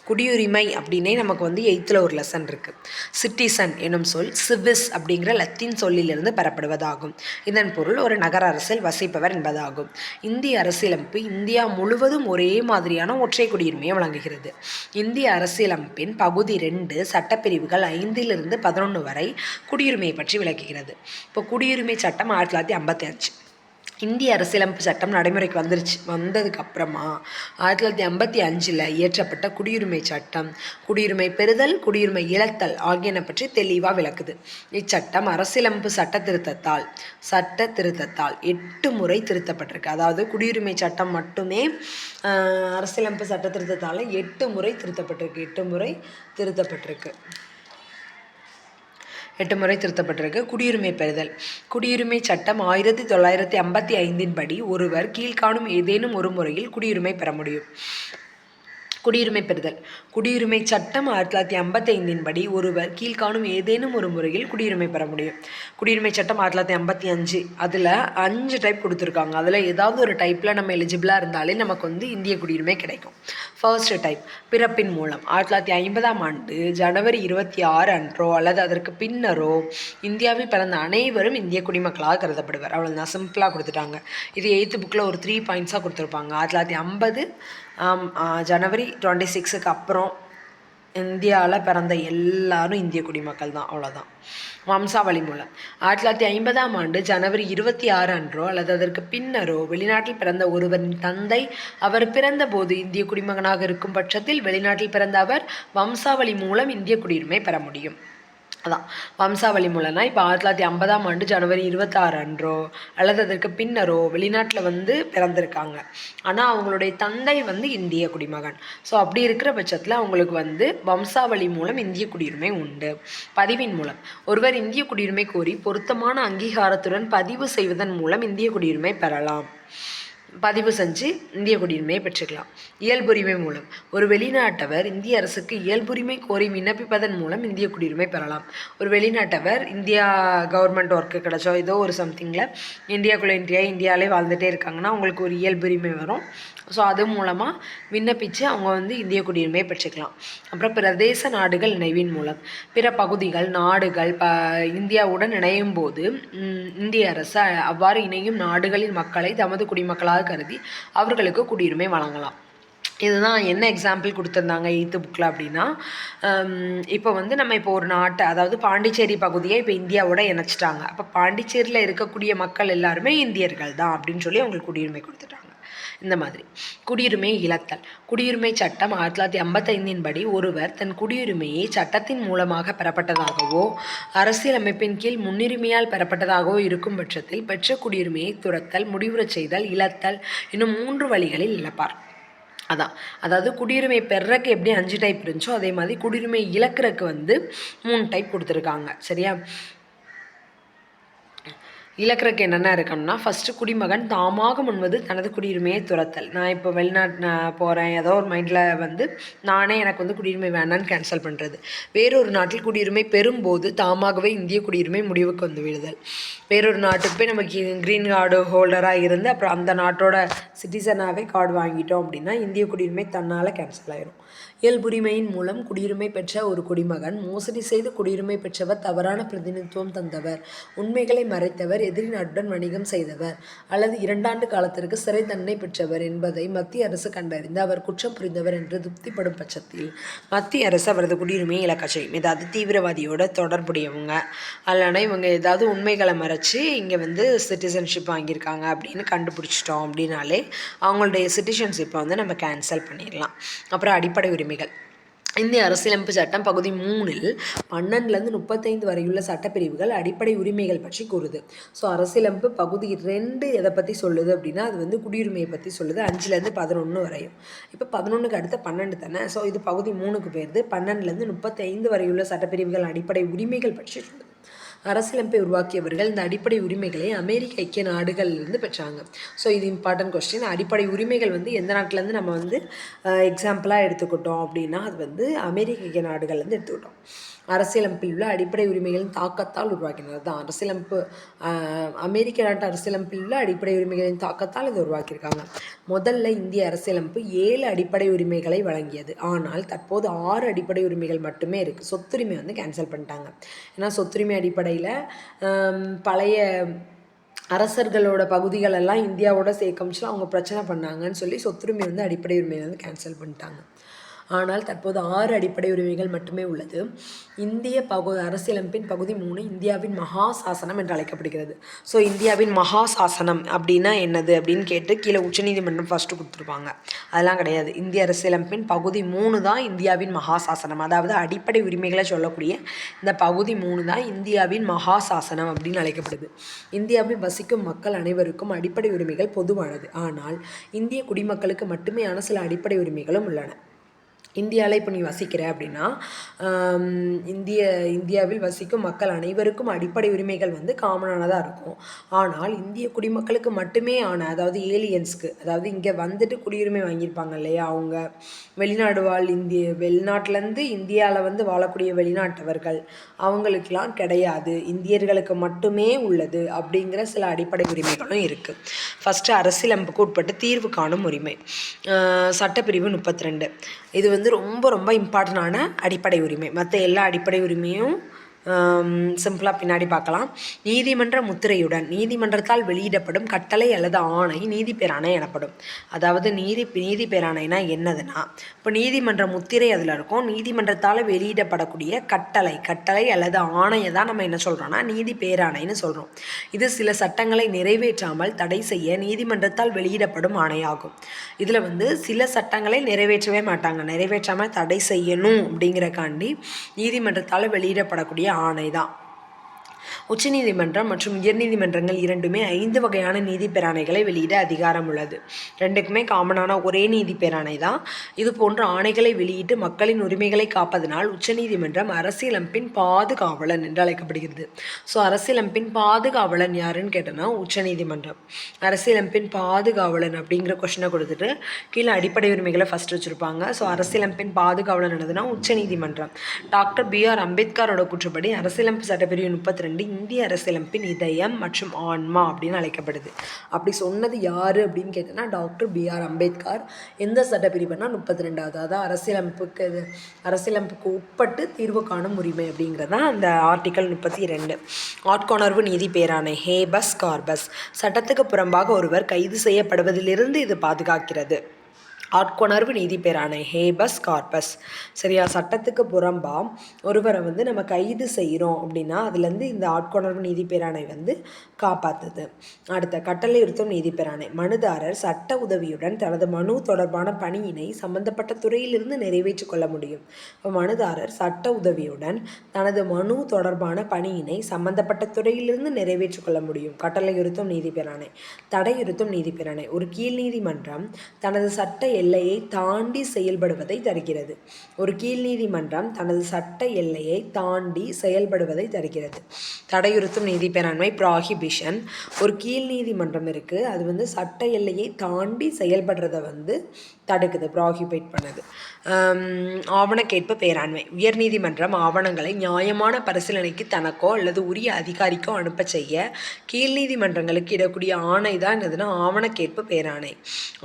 குடியுரிமை அப்படின்னே நமக்கு 8th ஒரு லெசன் இருக்குது. சிட்டிசன் எனும் சொல் சிவிஸ் அப்படிங்கிற லத்தீன் சொல்லிலிருந்து பெறப்படுவதாகும். இதன் பொருள் ஒரு நகர அரசில் வசிப்பவர் என்பதாகும். இந்திய அரசியலமைப்பு இந்தியா முழுவதும் ஒரே மாதிரியான ஒற்றை குடியுரிமையை வழங்குகிறது. இந்திய அரசியலமைப்பின் பகுதி 2 சட்டப்பிரிவுகள் 5 to 11 வரை குடியுரிமையை பற்றி விளக்குகிறது. இப்போ குடியுரிமை சட்டம் 1955. இந்திய அரசியலமைப்பு சட்டம் நடைமுறைக்கு வந்ததுக்கப்புறமா 1955 இயற்றப்பட்ட குடியுரிமை சட்டம் குடியுரிமை பெறுதல், குடியுரிமை இழத்தல் ஆகியன பற்றி தெளிவாக விளக்குது. இச்சட்டம் அரசியலமைப்பு சட்ட திருத்தத்தால் 8 முறை திருத்தப்பட்டிருக்கு. அதாவது குடியுரிமை சட்டம் மட்டுமே அரசியலமைப்பு சட்ட திருத்தத்தால் 8 முறை திருத்தப்பட்டிருக்கு. 8 முறை திருத்தப்பட்டிருக்கு. குடியுரிமை பெறுதல். குடியுரிமை சட்டம் 1955 படி ஒருவர் கீழ்காணும் ஏதேனும் ஒரு முறையில் குடியுரிமை பெற முடியும். குடியுரிமை பெறுதல். குடியுரிமை சட்டம் 1955 படி ஒருவர் கீழ்காணும் ஏதேனும் ஒரு முறையில் குடியுரிமை பெற முடியும். குடியுரிமை சட்டம் 1955 அதில் 5 டைப் கொடுத்துருக்காங்க. அதில் ஏதாவது ஒரு டைப்பில் நம்ம எலிஜிபிளாக இருந்தாலே நமக்கு இந்திய குடியுரிமை கிடைக்கும். ஃபர்ஸ்ட் டைப் பிறப்பின் மூலம். 1950 ஜனவரி 26 அன்றோ அல்லது அதற்கு பின்னரோ இந்தியாவில் பிறந்த அனைவரும் இந்திய குடிமக்களாக கருதப்படுவர். அவ்வளோதான், சிம்பிளாக கொடுத்துட்டாங்க. இது 8th புக்கில் ஒரு 3 பாயிண்ட்ஸாக கொடுத்துருப்பாங்க. 1950 ஜனவரி 26க்கு அப்புறம் இந்தியாவில் பிறந்த எல்லாரும் இந்திய குடிமக்கள் தான். அவ்வளோதான். வம்சாவளி மூலம். 1950 ஜனவரி 26 அன்றோ அல்லது அதற்கு பின்னரோ வெளிநாட்டில் பிறந்த ஒருவரின் தந்தை அவர் பிறந்த போது இந்திய குடிமகனாக இருக்கும் பட்சத்தில் வெளிநாட்டில் பிறந்த அவர் வம்சாவளி மூலம் இந்திய குடியுரிமை பெற முடியும். அதான் வம்சாவளி மூலம்னா இப்போ 1950 ஜனவரி 26 அன்றோ அல்லது அதற்கு பின்னரோ வெளிநாட்டில் பிறந்திருக்காங்க. ஆனால் அவங்களுடைய தந்தை இந்திய குடிமகன். ஸோ அப்படி இருக்கிற பட்சத்தில் அவங்களுக்கு வம்சாவளி மூலம் இந்திய குடியுரிமை உண்டு. பதிவின் மூலம். ஒருவர் இந்திய குடியுரிமை கோரி பொருத்தமான அங்கீகாரத்துடன் பதிவு செய்வதன் மூலம் இந்திய குடியுரிமை பெறலாம். பதிவு செஞ்சு இந்திய குடியுரிமையை பெற்றுக்கலாம். இயல்புரிமை மூலம். ஒரு வெளிநாட்டவர் இந்திய அரசுக்கு இயல்புரிமை கோரி விண்ணப்பிப்பதன் மூலம் இந்திய குடியுரிமை பெறலாம். ஒரு வெளிநாட்டவர் இந்தியா கவர்மெண்ட் ஒர்க்கு கிடைச்சோ ஏதோ ஒரு சம்திங்கில் இந்தியாவிலே வாழ்ந்துகிட்டே இருக்காங்கன்னா அவங்களுக்கு ஒரு இயல்புரிமை வரும். ஸோ அது மூலமாக விண்ணப்பித்து அவங்க இந்திய குடியுரிமையை பெற்றுக்கலாம். அப்புறம் பிரதேச நாடுகள் இணைவின் மூலம். பிற பகுதிகள், நாடுகள் இந்தியாவுடன் இணையும் போது இந்திய அரசு அவ்வாறு இணையும் நாடுகளின் மக்களை தமது குடிமக்களாக கருதி அவர்களுக்கு குடியுரிமை வழங்கலாம். இதுதான் என்ன எக்ஸாம்பிள் கொடுத்துருந்தாங்க 8th புக்கில் அப்படின்னா, இப்போ நம்ம இப்போ ஒரு நாட்டை, அதாவது பாண்டிச்சேரி பகுதியை இப்போ இந்தியாவோட இணைச்சிட்டாங்க. அப்போ பாண்டிச்சேரியில் இருக்கக்கூடிய மக்கள் எல்லாருமே இந்தியர்கள் தான் அப்படின்னு சொல்லி அவங்களுக்கு குடியுரிமை கொடுத்துட்டாங்க. இந்த மாதிரி. குடியுரிமை இழத்தல். குடியுரிமை சட்டம் 1955 படி ஒருவர் தன் குடியுரிமையை சட்டத்தின் மூலமாக பெறப்பட்டதாகவோ அரசியலமைப்பின் கீழ் முன்னுரிமையால் பெறப்பட்டதாகவோ இருக்கும் பட்சத்தில் பெற்ற குடியுரிமையை துறத்தல், முடிவுறச் செய்தல், இழத்தல் இன்னும் 3 வழிகளில் இழப்பார். அதாவது குடியுரிமை பெறக்கு எப்படி 5 டைப் இருந்துச்சோ அதே மாதிரி குடியுரிமை இழக்கிறதுக்கு 3 டைப் கொடுத்துருக்காங்க. சரியா? இழக்கிறதுக்கு என்னென்ன இருக்குன்னா, ஃபஸ்ட்டு குடிமகன் தாமாக முன்வது தனது குடியுரிமையை துறத்தல். நான் இப்போ வெளிநாட்டு நான் போகிறேன், ஏதோ ஒரு மைண்டில் வந்து நானே எனக்கு வந்து குடியுரிமை வேணான்னு கேன்சல் பண்ணுறது. வேறொரு நாட்டில் குடியுரிமை பெறும்போது தாமாகவே இந்திய குடியுரிமை முடிவுக்கு வந்து விடுதல். வேறொரு நாட்டுக்கு போய் நம்ம க்ரீன் கார்டு ஹோல்டராக இருந்து அப்புறம் அந்த நாட்டோட சிட்டிசனாகவே கார்டு வாங்கிட்டோம் அப்படின்னா இந்திய குடியுரிமை தன்னால் கேன்சல் ஆயிரும். இயல்புரிமையின் மூலம் குடியுரிமை பெற்ற ஒரு குடிமகன் மோசடி செய்து குடியுரிமை பெற்றவர், தவறான பிரதிநிதித்துவம் தந்தவர், உண்மைகளை மறைத்தவர், எதிரி நாட்டுடன் வணிகம் செய்தவர் அல்லது 2 ஆண்டு காலத்திற்கு சிறை தண்டனை பெற்றவர் என்பதை மத்திய அரசு கண்டறிந்து அவர் குற்றம் புரிந்தவர் என்று திருப்திப்படும் பட்சத்தில் மத்திய அரசு அவரது குடியுரிமையை இழக்கச் செய்யும். ஏதாவது தீவிரவாதியோட தொடர்புடையவங்க அல்லனா இவங்க ஏதாவது உண்மைகளை மறைச்சு இங்கே வந்து சிட்டிசன்ஷிப் வாங்கியிருக்காங்க அப்படின்னு கண்டுபிடிச்சிட்டோம் அப்படின்னாலே அவங்களுடைய சிட்டிசன்ஷிப்பை வந்து நம்ம கேன்சல் பண்ணிடலாம். அப்புறம் அடிப்படை உரிமைகள். இந்திய அரசியலமைப்பு சட்டம் பகுதி 3 12லேருந்து 35 வரையுள்ள சட்டப்பிரிவுகள் அடிப்படை உரிமைகள் பற்றி கூறுது. ஸோ அரசியலமைப்பு பகுதி 2 எதை பற்றி சொல்லுது அப்படின்னா அது வந்து குடியுரிமையை பற்றி சொல்லுது. 5லேருந்து 11 வரையும். இப்போ 11க்கு அடுத்த 12 தானே. ஸோ இது பகுதி 3க்கு போயிருது. 12லேருந்து 35 வரையுள்ள சட்டப்பிரிவுகள் அடிப்படை உரிமைகள் பற்றி சொல்லுது. அரசியலமைப்பை உருவாக்கியவர்கள் இந்த அடிப்படை உரிமைகளை அமெரிக்க ஐக்கிய நாடுகள்லேருந்து பெற்றாங்க. ஸோ இது இம்பார்ட்டன்ட் கொஸ்டின். அடிப்படை உரிமைகள் வந்து எந்த நாட்டிலேருந்து நம்ம வந்து எக்ஸாம்பிளாக எடுத்துக்கிட்டோம் அப்படின்னா அது வந்து அமெரிக்க ஐக்கிய நாடுகள்லேருந்து எடுத்துக்கிட்டோம். அரசியலமைப்பில் உள்ள அடிப்படை உரிமைகளின் தாக்கத்தால் உருவாக்கினது தான் அரசியலமைப்பு. அமெரிக்க நாட்டு அரசியலமைப்பில் உள்ள அடிப்படை உரிமைகளின் தாக்கத்தால் இதை உருவாக்கியிருக்காங்க. முதல்ல இந்திய அரசியலமைப்பு 7 அடிப்படை உரிமைகளை வழங்கியது. ஆனால் தற்போது 6 அடிப்படை உரிமைகள் மட்டுமே இருக்குது. சொத்துரிமை வந்து கேன்சல் பண்ணிட்டாங்க. ஏன்னா சொத்துரிமை அடிப்படையில் பழைய அரசர்களோட பகுதிகளெல்லாம் இந்தியாவோட சேர்க்கமிச்சுலாம் அவங்க பிரச்சனை பண்ணாங்கன்னு சொல்லி சொத்துரிமை வந்து அடிப்படை உரிமையை வந்து கேன்சல் பண்ணிட்டாங்க. ஆனால் தற்போது 6 அடிப்படை உரிமைகள் மட்டுமே உள்ளது. இந்திய அரசியலமைப்பின் பகுதி 3 இந்தியாவின் மகா சாசனம் என்று அழைக்கப்படுகிறது. ஸோ இந்தியாவின் மகா சாசனம் அப்படின்னா என்னது அப்படின்னு கேட்டு கீழே உச்சநீதிமன்றம் ஃபஸ்ட்டு கொடுத்துருப்பாங்க. அதெல்லாம் கிடையாது. இந்திய அரசியலமைப்பின் பகுதி 3 தான் இந்தியாவின் மகா சாசனம். அதாவது அடிப்படை உரிமைகளை சொல்லக்கூடிய இந்த பகுதி 3 தான் இந்தியாவின் மகா சாசனம் அப்படின்னு அழைக்கப்படுது. இந்தியாவில் வசிக்கும் மக்கள் அனைவருக்கும் அடிப்படை உரிமைகள் பொதுவானது. ஆனால் இந்திய குடிமக்களுக்கு மட்டுமேயான சில அடிப்படை உரிமைகளும் உள்ளன. இந்தியாவில் இப்போ நீ வசிக்கிற அப்படின்னா இந்தியாவில் வசிக்கும் மக்கள் அனைவருக்கும் அடிப்படை உரிமைகள் வந்து காமனானதாக இருக்கும். ஆனால் இந்திய குடிமக்களுக்கு மட்டுமே ஆன, அதாவது ஏலியன்ஸ்க்கு, அதாவது இங்கே வந்துட்டு குடியுரிமை வாங்கியிருப்பாங்க இல்லையா, அவங்க வெளிநாடு வெளிநாட்டிலேருந்து இந்தியாவில் வந்து வாழக்கூடிய வெளிநாட்டவர்கள் அவங்களுக்கெல்லாம் கிடையாது, இந்தியர்களுக்கு மட்டுமே உள்ளது அப்படிங்கிற சில அடிப்படை உரிமைகளும் இருக்குது. ஃபஸ்ட்டு அரசியலமைப்புக்கு உட்பட்டு தீர்வு காணும் உரிமை. சட்டப்பிரிவு 32. இது வந்து ரொம்ப ரொம்ப இம்பார்ட்டண்டான அடிப்படை உரிமை. மற்ற எல்லா அடிப்படை உரிமையும் சிம்பிளாக பின்னாடி பார்க்கலாம். நீதிமன்ற முத்திரையுடன் நீதிமன்றத்தால் வெளியிடப்படும் கட்டளை அல்லது ஆணை நீதி பேராணை எனப்படும். அதாவது நீதி பேராணைனா என்னதுன்னா, இப்போ நீதிமன்ற முத்திரை அதில் இருக்கும். நீதிமன்றத்தால் வெளியிடப்படக்கூடிய கட்டளை அல்லது ஆணையை தான் நம்ம என்ன சொல்கிறோன்னா நீதி பேராணைன்னு சொல்கிறோம். இது சில சட்டங்களை நிறைவேற்றாமல் தடை செய்ய நீதிமன்றத்தால் வெளியிடப்படும் ஆணையாகும். இதில் வந்து சில சட்டங்களை நிறைவேற்றவே மாட்டாங்க, நிறைவேற்றாமல் தடை செய்யணும் அப்படிங்கிறக்காண்டி நீதிமன்றத்தால் வெளியிடப்படக்கூடிய ஆணை தான். உச்சநீதிமன்றம் மற்றும் உயர்நீதிமன்றங்கள் இரண்டுமே 5 வகையான நீதி பேராணைகளை வெளியிட அதிகாரம் உள்ளது. ரெண்டுக்குமே காமனான ஒரே நீதி பேராணை தான். இது போன்ற ஆணைகளை வெளியிட்டு மக்களின் உரிமைகளை காப்பதனால் உச்சநீதிமன்றம் அரசியலமைப்பின் பாதுகாவலன் என்று அழைக்கப்படுகிறது. ஸோ அரசியலமைப்பின் பாதுகாவலன் யாருன்னு கேட்டோன்னா உச்சநீதிமன்றம். அரசியலமைப்பின் பாதுகாவலன் அப்படிங்கிற கொஸ்டினை கொடுத்துட்டு கீழே அடிப்படை உரிமைகளை ஃபஸ்ட் வச்சுருப்பாங்க. ஸோ அரசியலமைப்பின் பாதுகாவலன் என்னதுன்னா உச்சநீதிமன்றம். Doctor B.R. அம்பேத்கரோட கூற்றுப்படி அரசியலமைப்பு சட்டப்பிரிவு 32 இந்திய அரசியலமைப்பின் இதயம் மற்றும் ஆன்மா அப்படின்னு அழைக்கப்படுது. அப்படி சொன்னது யார் அப்படின்னு கேட்டோன்னா டாக்டர் B.R. அம்பேத்கர். எந்த சட்டப்பிரிவுனா 32வது. அதாவது அரசியலமைப்புக்கு உட்பட்டு தீர்வு காணும் உரிமை அப்படிங்கிறதான் அந்த ஆர்டிக்கல் 32. ஆட்கொணர்வு நீதி பேராணை ஹேபஸ் கார்பஸ். சட்டத்துக்கு புறம்பாக ஒருவர் கைது செய்யப்படுவதிலிருந்து இது பாதுகாக்கிறது. ஆட்கொணர்வு நீதி பேராணை ஹேபஸ் கார்பஸ். சரியா, சட்டத்துக்கு புறம்பா ஒருவரை வந்து நம்ம கைது செய்கிறோம் அப்படின்னா அதுலேருந்து இந்த ஆட்கொணர்வு நீதி பேராணை வந்து காப்பாற்றுது. அடுத்த கட்டளை உறுத்தும் நீதி பேராணை. மனுதாரர் சட்ட உதவியுடன் தனது மனு தொடர்பான பணியினை சம்பந்தப்பட்ட துறையிலிருந்து நிறைவேற்றிக் கொள்ள முடியும். இப்போ மனுதாரர் சட்ட உதவியுடன் தனது மனு தொடர்பான பணியினை சம்பந்தப்பட்ட துறையிலிருந்து நிறைவேற்றிக் கொள்ள முடியும். கட்டளை உறுத்தும் நீதி பேராணை. தடை உறுத்தும் நீதி பேராணை. ஒரு கீழ் நீதிமன்றம் தனது சட்ட எல்லையை தாண்டி செயல்படுவதை தருகிறது. ஒரு கீழ் நீதிமன்றம் தனது சட்ட எல்லையை தாண்டி செயல்படுவதை தருகிறது. தடையுறுத்தும் நீதி பேராண்மை ப்ராஹிபிஷன். ஒரு கீழ் நீதிமன்றம் இருக்குது, அது வந்து சட்ட எல்லையை தாண்டி செயல்படுறத வந்து தடுக்குது, ப்ராஹிபைட் பண்ணுது. ஆவணக்கேற்பு பேராண்மை. உயர்நீதிமன்றம் ஆவணங்களை நியாயமான பரிசீலனைக்கு தனக்கோ அல்லது உரிய அதிகாரிக்கோ அனுப்ப செய்ய கீழ் நீதிமன்றங்களுக்கு இடக்கூடிய ஆணை தான் என்னதுன்னா ஆவணக்கேற்பு பேராணை.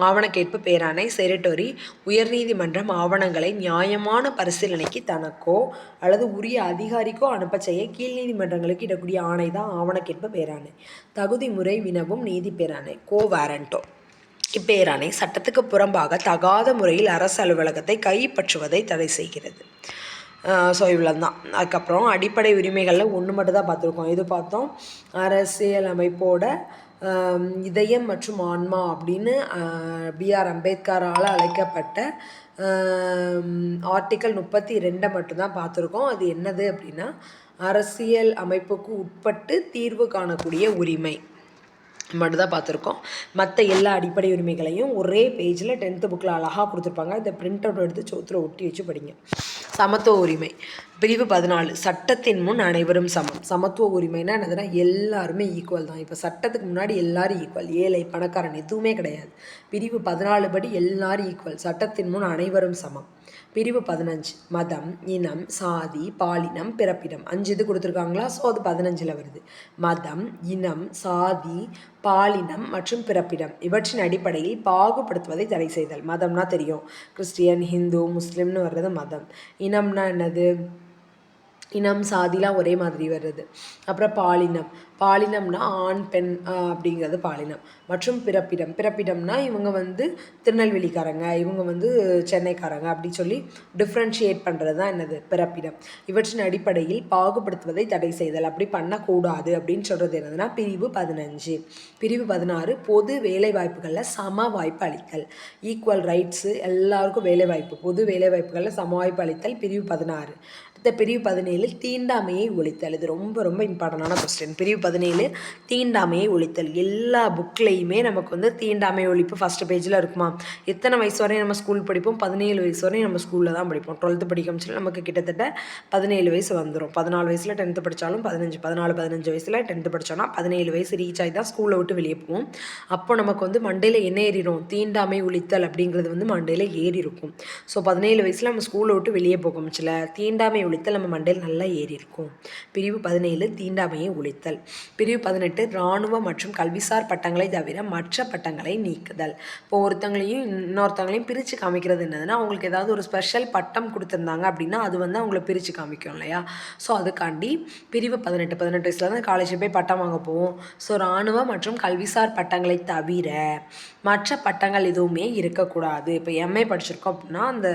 ஆவணக்கேற்பு பேராணை செரிட்டோரி. உயர்நீதிமன்றம் ஆவணங்களை நியாயமான பரிசீலனைக்கு தனக்கோ அல்லது உரிய அதிகாரிக்கோ அனுப்ப செய்ய கீழ் நீதிமன்றங்களுக்கு இடக்கூடிய ஆணை தான் ஆவணக்கேற்பு பேராணை. தகுதி முறை வினவும் நீதி பேராணை கோவாரண்டோ. இப்பேராணை சட்டத்துக்கு புறம்பாக தகாத முறையில் அரசு அலுவலகத்தை கைப்பற்றுவதை தடை செய்கிறது. ஸோ இவ்வளோ தான். அதுக்கப்புறம் அடிப்படை உரிமைகளில் ஒன்று மட்டும் தான் பார்த்துருக்கோம். இது பார்த்தோம், அரசியல் அமைப்போட இதயம் மற்றும் ஆன்மா அப்படின்னு பிஆர் அம்பேத்கரால் அழைக்கப்பட்ட ஆர்டிக்கல் 32 மட்டும்தான் பார்த்துருக்கோம். அது என்னது அப்படின்னா, அரசியல் அமைப்புக்கு உட்பட்டு தீர்வு காணக்கூடிய உரிமை மட்டும்தான் பார்த்துருக்கோம். மற்ற எல்லா அடிப்படை உரிமைகளையும் ஒரே பேஜில் 10th புக்கில் அழகாக கொடுத்துருப்பாங்க. இதை பிரிண்ட் அவுட் எடுத்து சோத்தில் ஒட்டி வச்சு படிங்க. சமத்துவ உரிமை பிரிவு 14. சட்டத்தின் முன் அனைவரும் சமம். சமத்துவ உரிமைனா என்னதுன்னா எல்லாருமே ஈக்குவல் தான். இப்போ சட்டத்துக்கு முன்னாடி எல்லாரும் ஈக்குவல், ஏழை பணக்காரன் எதுவுமே கிடையாது. பிரிவு 14 படி எல்லாரும் ஈக்குவல், சட்டத்தின் முன் அனைவரும் சமம். பிரிவு 15. மதம், இனம், சாதி, பாலினம், பிறப்பிடம் 5 இது கொடுத்துருக்காங்களா? ஸோ அது 15ல் வருது. மதம், இனம், சாதி, பாலினம் மற்றும் பிறப்பிடம் இவற்றின் அடிப்படையில் பாகுபடுத்துவதை தடை செய்தல். மதம்னா தெரியும், கிறிஸ்டியன், ஹிந்து, முஸ்லீம்னு வர்றது மதம். இனம்னா என்னது? இனம், சாதிலாம் ஒரே மாதிரி வர்றது. அப்புறம் பாலினம், பாலினம்னா ஆண் பெண் அப்படிங்கிறது பாலினம். மற்றும் பிறப்பிடம், பிறப்பிடம்னா இவங்க வந்து திருநெல்வேலிக்காரங்க, இவங்க வந்து சென்னைக்காரங்க அப்படி சொல்லி டிஃப்ரென்ஷியேட் பண்ணுறது தான் என்னது பிறப்பிடம். இவற்றின் அடிப்படையில் பாகுபடுத்துவதை தடை செய்தல், அப்படி பண்ணக்கூடாது அப்படின்னு சொல்கிறது என்னதுன்னா பிரிவு 15. பிரிவு 16. பொது வேலை வாய்ப்புகளில் சம வாய்ப்பு அளித்தல், ஈக்குவல் ரைட்ஸு, எல்லாருக்கும் வேலை வாய்ப்பு, பொது வேலை வாய்ப்புகளில் சம வாய்ப்பு அளித்தல் பிரிவு 16. அடுத்த பிரிவு 17. தீண்டாமையை ஒழித்தல். இது ரொம்ப ரொம்ப இம்பார்ட்டண்டான கொஸ்டின். பிரிவு 17 தீண்டாமையை ஒழித்தல். எல்லா புக்லேயுமே நமக்கு வந்து தீண்டாமை ஒழிப்பு ஃபஸ்ட் பேஜில் இருக்குமா? எத்தனை வயசு வரையும் நம்ம ஸ்கூல் படிப்போம்? 17 வயசு வரையும் நம்ம ஸ்கூலில் தான் படிப்போம். 12th படிக்கும் சொல்லி நமக்கு கிட்டத்தட்ட 17 வயசு வந்துடும். 14 வயசில் 10th படித்தாலும் 14-15 வயசில் 10th படித்தோன்னா 17 வயசு ரீச் ஆகி தான் ஸ்கூலை விட்டு வெளியே போவோம். அப்போ நமக்கு வந்து மண்டையில் என்ன ஏறிடும்? தீண்டாமை ஒழித்தல் அப்படிங்கிறது வந்து மண்டையில் ஏறி இருக்கும். ஸோ 17 வயசில் நம்ம ஸ்கூலை விட்டு வெளியே போக முடியல, தீண்டாமை ஒழித்தல் நம்ம மண்டையில் நல்லா ஏறி இருக்கும். பிரிவு 17 தீண்டாமையை ஒழித்தல். பிரிவு 18 இராணுவ மற்றும் கல்விசார் பட்டங்களை தவிர மற்ற பட்டங்களை நீக்குதல். இப்போ ஒருத்தங்களையும் இன்னொருத்தங்களையும் பிரித்து காமிக்கிறது என்னதுன்னா, அவங்களுக்கு ஏதாவது ஒரு ஸ்பெஷல் பட்டம் கொடுத்துருந்தாங்க அப்படின்னா அது வந்து அவங்கள பிரித்து காமிக்கும் இல்லையா? ஸோ அதுக்காண்டி பிரிவு 18 வயசில் தான் காலேஜில் போய் பட்டம் வாங்க போவோம். ஸோ இராணுவ மற்றும் கல்விசார் பட்டங்களை தவிர மற்ற பட்டங்கள் எதுவுமே இருக்கக்கூடாது. இப்போ எம்ஏ படிச்சிருக்கோம் அப்படின்னா அந்த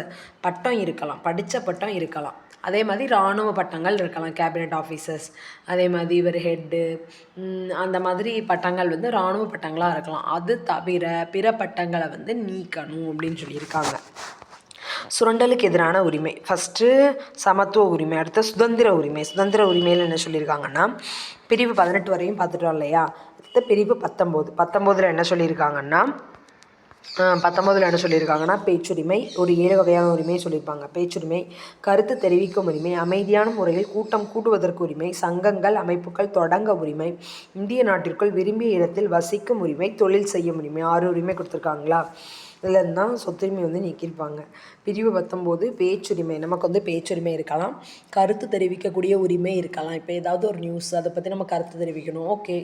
பட்டம் இருக்கலாம், படித்த பட்டம் இருக்கலாம். அதே மாதிரி இராணுவ பட்டங்கள் இருக்கலாம், கேபினட் ஆஃபீஸர்ஸ், அதே மாதிரி இவர் ஹெட்டு, அந்த மாதிரி பட்டங்கள் வந்து இராணுவ பட்டங்களாக இருக்கலாம். அது தவிர பிற பட்டங்களை வந்து நீக்கணும் அப்படின்னு சொல்லியிருக்காங்க. சுரண்டலுக்கு எதிரான உரிமை. ஃபஸ்ட்டு சமத்துவ உரிமை, அடுத்து சுதந்திர உரிமை. சுதந்திர உரிமையில் என்ன சொல்லியிருக்காங்கன்னா, பிரிவு 18 வரையும் பார்த்துட்டோம் இல்லையா? அடுத்து பிரிவு 19 என்ன சொல்லியிருக்காங்கன்னா, 19 என்ன சொல்லியிருக்காங்கன்னா, பேச்சுரிமை. ஒரு 7 வகையான உரிமையை சொல்லியிருப்பாங்க. பேச்சுரிமை, கருத்து தெரிவிக்கும் உரிமை, அமைதியான முறையில் கூட்டம் கூட்டுவதற்கு உரிமை, சங்கங்கள் அமைப்புகள் தொடங்க உரிமை, இந்திய நாட்டிற்குள் விரும்பிய இடத்தில் வசிக்கும் உரிமை, தொழில் செய்யும் உரிமை. 6 உரிமை கொடுத்துருக்காங்களா? இதில் தான் சொத்துரிமை வந்து நீக்கியிருப்பாங்க. பிரிவு 19 பேச்சுரிமை. நமக்கு வந்து பேச்சுரிமை இருக்கலாம், கருத்து தெரிவிக்கக்கூடிய உரிமை இருக்கலாம். இப்போ ஏதாவது ஒரு நியூஸ் அதை பற்றி நம்ம கருத்து தெரிவிக்கணும், ஓகே.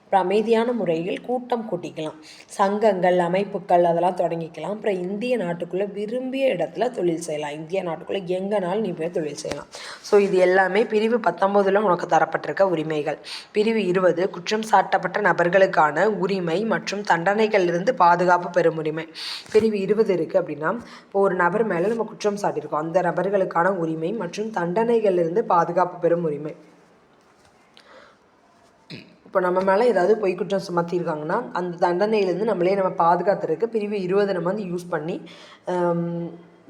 அப்புறம் அமைதியான முறையில் கூட்டம் கூட்டிக்கலாம், சங்கங்கள் அமைப்புகள் அதெல்லாம் தொடங்கிக்கலாம். அப்புறம் இந்திய நாட்டுக்குள்ளே விரும்பிய இடத்துல தொழில் செய்யலாம், இந்திய நாட்டுக்குள்ளே எங்கேனாலும் நீ போய் தொழில் செய்யலாம். ஸோ இது எல்லாமே பிரிவு 19 உனக்கு தரப்பட்டிருக்க உரிமைகள். பிரிவு 20 குற்றம் சாட்டப்பட்ட நபர்களுக்கான உரிமை மற்றும் தண்டனைகளிலிருந்து பாதுகாப்பு பெறும் உரிமை. பிரிவு 20 இருக்குது அப்படின்னா, இப்போ ஒரு நபர் மேலே நம்ம குற்றம் சாட்டியிருக்கோம், அந்த நபர்களுக்கான உரிமை மற்றும் தண்டனைகளிலிருந்து பாதுகாப்பு பெறும் உரிமை. இப்போ நம்ம மேலே ஏதாவது பொய் குற்றம் சுமத்தியிருக்காங்கன்னா அந்த தண்டனையிலேருந்து நம்ம பாதுகாத்துறதுக்கு பிரிவு 20 நம்ம வந்து யூஸ் பண்ணி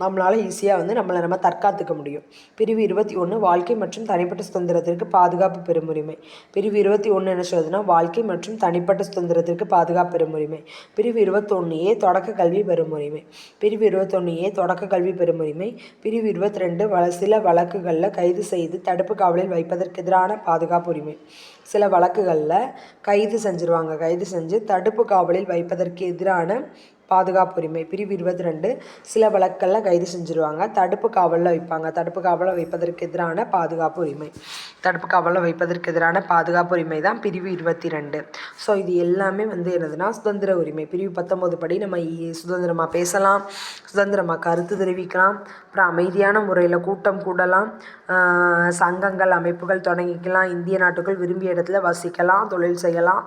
நம்மளால் ஈஸியாக வந்து நம்ம தற்காத்துக்க முடியும். பிரிவு 21 வாழ்க்கை மற்றும் தனிப்பட்ட சுதந்திரத்திற்கு பாதுகாப்பு பெறும் உரிமை. பிரிவு 21 என்ன சொல்லுதுன்னா வாழ்க்கை மற்றும் தனிப்பட்ட சுதந்திரத்திற்கு பாதுகாப்பு பெறும் உரிமை. பிரிவு 21A தொடக்க கல்வி பெறும் உரிமை. பிரிவு 21A தொடக்க கல்வி பெறும் உரிமை. பிரிவு 22 சில வழக்குகளில் கைது செய்து தடுப்பு காவலில் வைப்பதற்கு எதிரான பாதுகாப்பு உரிமை. சில வழக்குகளில் கைது செஞ்சு தடுப்பு காவலில் வைப்பதற்கு எதிரான பாதுகாப்பு உரிமை. பிரிவு 22 சில வழக்குகளில் கைது செஞ்சுருவாங்க, தடுப்பு காவலில் வைப்பாங்க. தடுப்பு காவலில் வைப்பதற்கு எதிரான பாதுகாப்பு உரிமை. தடுப்பு காவலில் வைப்பதற்கு எதிரான பாதுகாப்பு உரிமை தான் பிரிவு 22. ஸோ இது எல்லாமே வந்து என்னதுன்னா சுதந்திர உரிமை. பிரிவு 19 படி நம்ம சுதந்திரமாக பேசலாம், சுதந்திரமாக கருத்து தெரிவிக்கலாம், அப்புறம் அமைதியான முறையில் கூட்டம் கூடலாம், சங்கங்கள் அமைப்புகள் தொடங்கிக்கலாம், இந்திய நாட்டுக்குள் விரும்பிய இடத்துல வசிக்கலாம், தொழில் செய்யலாம்.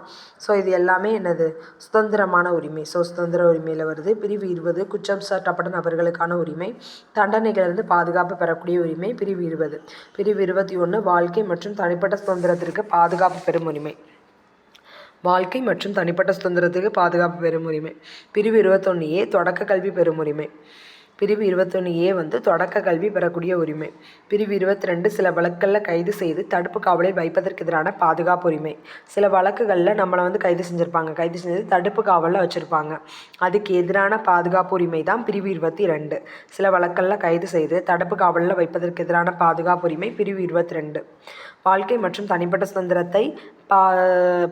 ஸோ இது எல்லாமே என்னது சுதந்திரமான உரிமை. ஸோ சுதந்திர உரிமையில் வருது. பிரிவு 20 குற்றம் சாட்டப்பட்ட நபர்களுக்கான உரிமை, தண்டனைகளிலிருந்து பாதுகாப்பு பெறக்கூடிய உரிமை. பிரிவு 20. பிரிவு 21 வாழ்க்கை மற்றும் தனிப்பட்ட சுதந்திரத்திற்கு பாதுகாப்பு பெறும் உரிமை. வாழ்க்கை மற்றும் தனிப்பட்ட சுதந்திரத்திற்கு பாதுகாப்பு பெறும் உரிமை. பிரிவு 21A தொடக்க கல்வி பெறும் உரிமை. பிரிவு 21A வந்து தொடக்க கல்வி பெறக்கூடிய உரிமை. பிரிவு 22 சில வழக்குகளில் கைது செய்து தடுப்பு காவலில் வைப்பதற்கு எதிரான பாதுகாப்பு உரிமை. சில வழக்குகளில் நம்மளை வந்து கைது செஞ்சு தடுப்பு காவலில் வச்சுருப்பாங்க, அதுக்கு எதிரான பாதுகாப்பு உரிமை தான் பிரிவு 22. சில வழக்குகளில் கைது செய்து தடுப்பு காவலில் வைப்பதற்கு எதிரான பாதுகாப்பு உரிமை பிரிவு 22. வாழ்க்கை மற்றும் தனிப்பட்ட சுதந்திரத்தை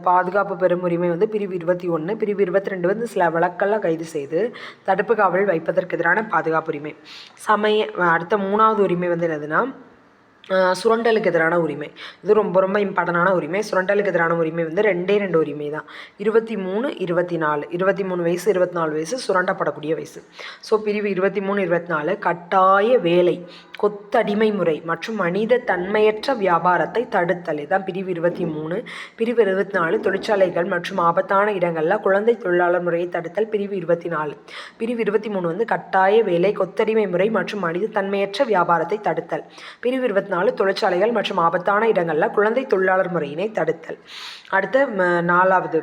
பாதுகாப்பு பெறும் உரிமை வந்து பிரிவு 21. பிரிவு 22 வந்து சில வழக்கெல்லாம் கைது செய்து தடுப்பு காவலில் வைப்பதற்கு எதிரான பாதுகாப்பு உரிமை. அடுத்த 3வது உரிமை வந்து என்னதுன்னா சுரண்டலுக்கு எதிரான உரிமை. இது ரொம்ப ரொம்ப இம்பார்ட்டண்டான உரிமை. சுரண்டலுக்கு எதிரான உரிமை வந்து 2 உரிமை தான். 23, 24. 23 வயசு 24 வயசு சுரண்டப்படக்கூடிய வயசு. ஸோ பிரிவு 23, 24 கட்டாய வேலை, கொத்தடிமை முறை மற்றும் மனித தன்மையற்ற வியாபாரத்தை தடுத்தல். இதுதான் பிரிவு 23. பிரிவு 24 தொழிற்சாலைகள் மற்றும் ஆபத்தான இடங்களில் குழந்தை தொழிலாளர் முறையை தடுத்தல். பிரிவு 24. பிரிவு 23 வந்து கட்டாய வேலை, கொத்தடிமை முறை மற்றும் மனித தன்மையற்ற வியாபாரத்தை தடுத்தல். பிரிவு 24 தொழிற்சாலைகள் மற்றும் ஆபத்தான இடங்களில் குழந்தை தொழிலாளர் முறையினை தடுத்தல். அடுத்த 4வது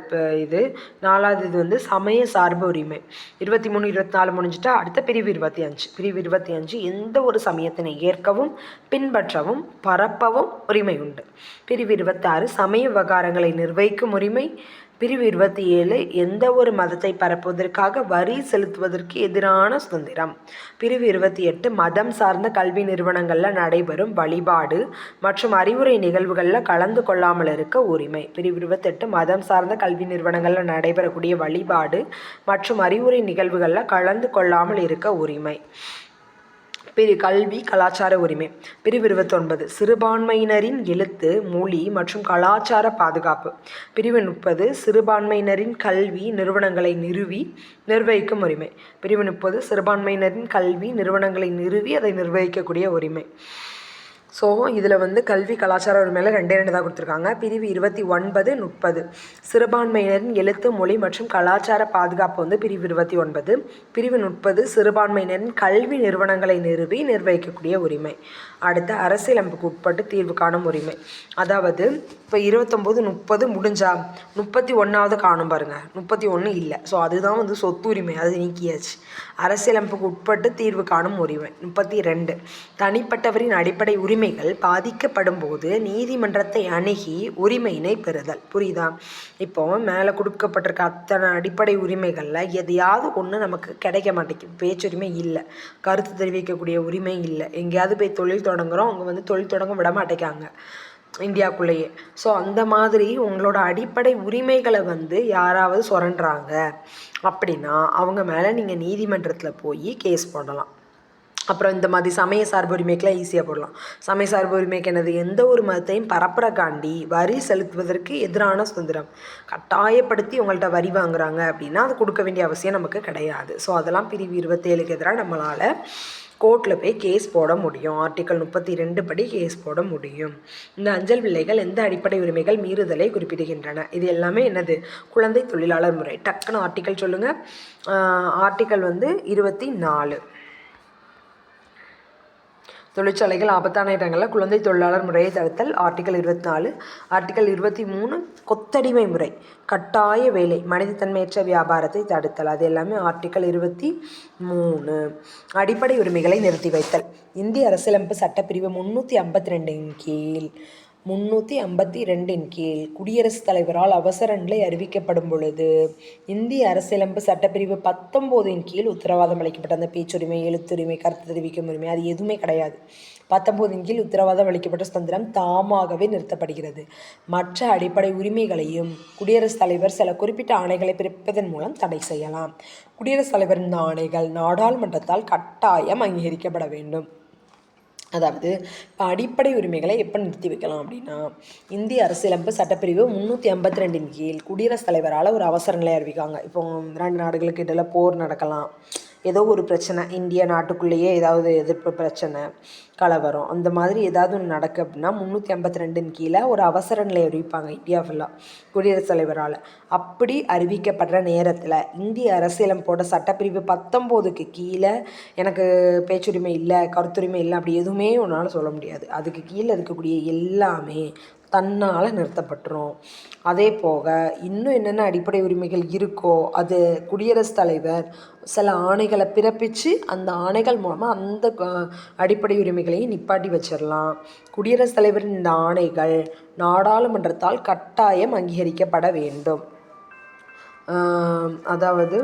இது வந்து சமய சார்பு உரிமை. 23, 24 முடிஞ்சிட்டா அடுத்த பிரிவு 25. பிரிவு 25 எந்த ஒரு சமயத்தினை ஏற்கவும் பின்பற்றவும் பரப்பவும் உரிமை உண்டு. பிரிவு 26 சமய விவகாரங்களை நிர்வகிக்கும் உரிமை. பிரிவு 27 எந்த ஒரு மதத்தை பரப்புவதற்காக வரி செலுத்துவதற்கு எதிரான சுதந்திரம். பிரிவு 28 மதம் சார்ந்த கல்வி நிறுவனங்களில் நடைபெறும் வழிபாடு மற்றும் அறிவுரை நிகழ்வுகளில் கலந்து கொள்ளாமல் இருக்க உரிமை. பிரிவு 28 மதம் சார்ந்த கல்வி நிறுவனங்களில் நடைபெறக்கூடிய வழிபாடு மற்றும் அறிவுரை நிகழ்வுகளில் கலந்து கொள்ளாமல் இருக்க உரிமை. கல்வி கலாச்சார உரிமை. பிரிவு 29 சிறுபான்மையினரின் எழுத்து, மொழி மற்றும் கலாச்சார பாதுகாப்பு. பிரிவு 30 சிறுபான்மையினரின் கல்வி நிறுவனங்களை நிர்வகிக்கும் உரிமை. பிரிவு 30 சிறுபான்மையினரின் கல்வி நிறுவனங்களை நிறுவி அதை நிர்வகிக்கக்கூடிய உரிமை. ஸோ இதில் வந்து கல்வி கலாச்சார உரிமையில் 2 தான் கொடுத்துருக்காங்க. பிரிவு 29, 30 சிறுபான்மையினரின் எழுத்து, மொழி மற்றும் கலாச்சார பாதுகாப்பு வந்து பிரிவு 29. பிரிவு 30 சிறுபான்மையினரின் கல்வி நிறுவனங்களை நிர்வகிக்கக்கூடிய உரிமை. அடுத்த அரசியலமைப்புக்கு உட்பட்டு தீர்வு காணும் உரிமை. அதாவது இப்போ 29, 30 முடிஞ்சா 31வது காணும் பாருங்க, 31 இல்லை. ஸோ அதுதான் வந்து சொத்து உரிமை, அது நீக்கியாச்சு. அரசியலமைப்புக்கு உட்பட்டு தீர்வு காணும் உரிமை. 32 தனிப்பட்டவரின் அடிப்படை உரிமைகள் பாதிக்கப்படும் போது நீதிமன்றத்தை அணுகி உரிமையினை பெறுதல். புரியுதா? இப்போ மேலே கொடுக்கப்பட்டிருக்க அத்தனை அடிப்படை உரிமைகளில் எதையாவது ஒன்று நமக்கு கிடைக்க மாட்டேங்குது. பேச்சுரிமை இல்லை, கருத்து தெரிவிக்கக்கூடிய உரிமை இல்லை. எங்கேயாவது போய் தொழில் தொடங்குகிறோம், அவங்க வந்து தொழில் தொடங்க விட மாட்டேங்காங்க இந்தியாவுக்குள்ளேயே. ஸோ அந்த மாதிரி உங்களோட அடிப்படை உரிமைகளை வந்து யாராவது சுரண்டுறாங்க அப்படின்னா அவங்க மேலே நீங்கள் நீதிமன்றத்தில் போய் கேஸ் போடலாம். அப்புறம் இந்த மாதிரி சமய சார்பு உரிமைக்கெலாம் ஈஸியாக போடலாம். சமய சார்பு உரிமைக்கு என்னது, எந்த ஒரு மதத்தையும் பரப்புறக்காண்டி வரி செலுத்துவதற்கு எதிரான சுதந்திரம். கட்டாயப்படுத்தி உங்கள்கிட்ட வரி வாங்குறாங்க அப்படின்னா அது கொடுக்க வேண்டிய அவசியம் நமக்கு கிடையாது. ஸோ அதெல்லாம் பிரிவு 27க்கு எதிராக நம்மளால் கோர்ட்டில் போய் கேஸ் போட முடியும். ஆர்டிக்கல் 32 படி கேஸ் போட முடியும். இந்த அஞ்சல் வில்லைகள் எந்த அடிப்படை உரிமைகள் மீறுதலை குறிப்பிடுகின்றன? இது எல்லாமே என்னது, குழந்தை தொழிலாளர் முறை. டக்குன்னு ஆர்டிக்கல் சொல்லுங்கள். ஆர்டிக்கல் வந்து 24 தொழிற்சாலைகள் ஆபத்தான இடங்களில் குழந்தை தொழிலாளர் முறையை தவிர்த்தல். ஆர்டிக்கல் 24. ஆர்டிக்கல் 23 கொத்தடிமை முறை, கட்டாய வேலை, மனிதத்தன்மையற்ற வியாபாரத்தை தடுத்தல். அது எல்லாமே ஆர்டிக்கல் 23. அடிப்படை உரிமைகளை நிறுத்தி வைத்தல். இந்திய அரசியலமைப்பு சட்டப்பிரிவு 352 கீழ் குடியரசுத் தலைவரால் அவசர நிலை அறிவிக்கப்படும் பொழுது இந்திய அரசியலமைப்பு சட்டப்பிரிவு 19 கீழ் உத்தரவாதம் அளிக்கப்பட்ட அந்த பேச்சுரிமை, எழுத்துரிமை, கருத்து தெரிவிக்கும் உரிமை அது எதுவுமே கிடையாது. 19 கீழ் உத்தரவாதம் அளிக்கப்பட்ட சுதந்திரம் தாமாகவே நிறுத்தப்படுகிறது. மற்ற அடிப்படை உரிமைகளையும் குடியரசுத் தலைவர் சில குறிப்பிட்ட ஆணைகளை பிறப்பிப்பதன் மூலம் தடை செய்யலாம். குடியரசுத் தலைவர் இந்த ஆணைகள் நாடாளுமன்றத்தால் கட்டாயம் அங்கீகரிக்கப்பட வேண்டும். அதாவது இப்போ அடிப்படை உரிமைகளை எப்போ நிறுத்தி வைக்கலாம் அப்படின்னா, இந்திய அரசியலமைப்பு சட்டப்பிரிவு 352 கீழ் குடியரசுத் தலைவரால் ஒரு அவசர நிலை அறிவிக்காங்க. இப்போ 2 நாடுகளுக்கு இடையில போர் நடக்கலாம், ஏதோ ஒரு பிரச்சனை, இந்திய நாட்டுக்குள்ளேயே ஏதாவது எதிர்ப்பு பிரச்சனை, கலவரம், அந்த மாதிரி ஏதாவது ஒன்று நடக்கு அப்படின்னா 352 கீழே ஒரு அவசர நிலை அறிவிப்பாங்க இந்தியா ஃபுல்லாக குடியரசுத் தலைவரால். அப்படி அறிவிக்கப்படுற நேரத்தில் இந்திய அரசியலமைப்போட சட்டப்பிரிவு 19க்கு கீழே எனக்கு பேச்சுரிமை இல்லை, கருத்துரிமை இல்லை, அப்படி எதுவுமே ஒன்றால் சொல்ல முடியாது. அதுக்கு கீழே இருக்கக்கூடிய எல்லாமே தன்னால் நிறுத்தப்பட்டுரும். அதே போக இன்னும் என்னென்ன அடிப்படை உரிமைகள் இருக்கோ அது குடியரசுத் தலைவர் சில ஆணைகளை பிறப்பித்து அந்த ஆணைகள் மூலமாக அந்த அடிப்படை உரிமைகளையும் நிப்பாட்டி வச்சிடலாம். குடியரசுத் தலைவரின் இந்த ஆணைகள் நாடாளுமன்றத்தால் கட்டாயம் அங்கீகரிக்கப்பட வேண்டும். அதாவது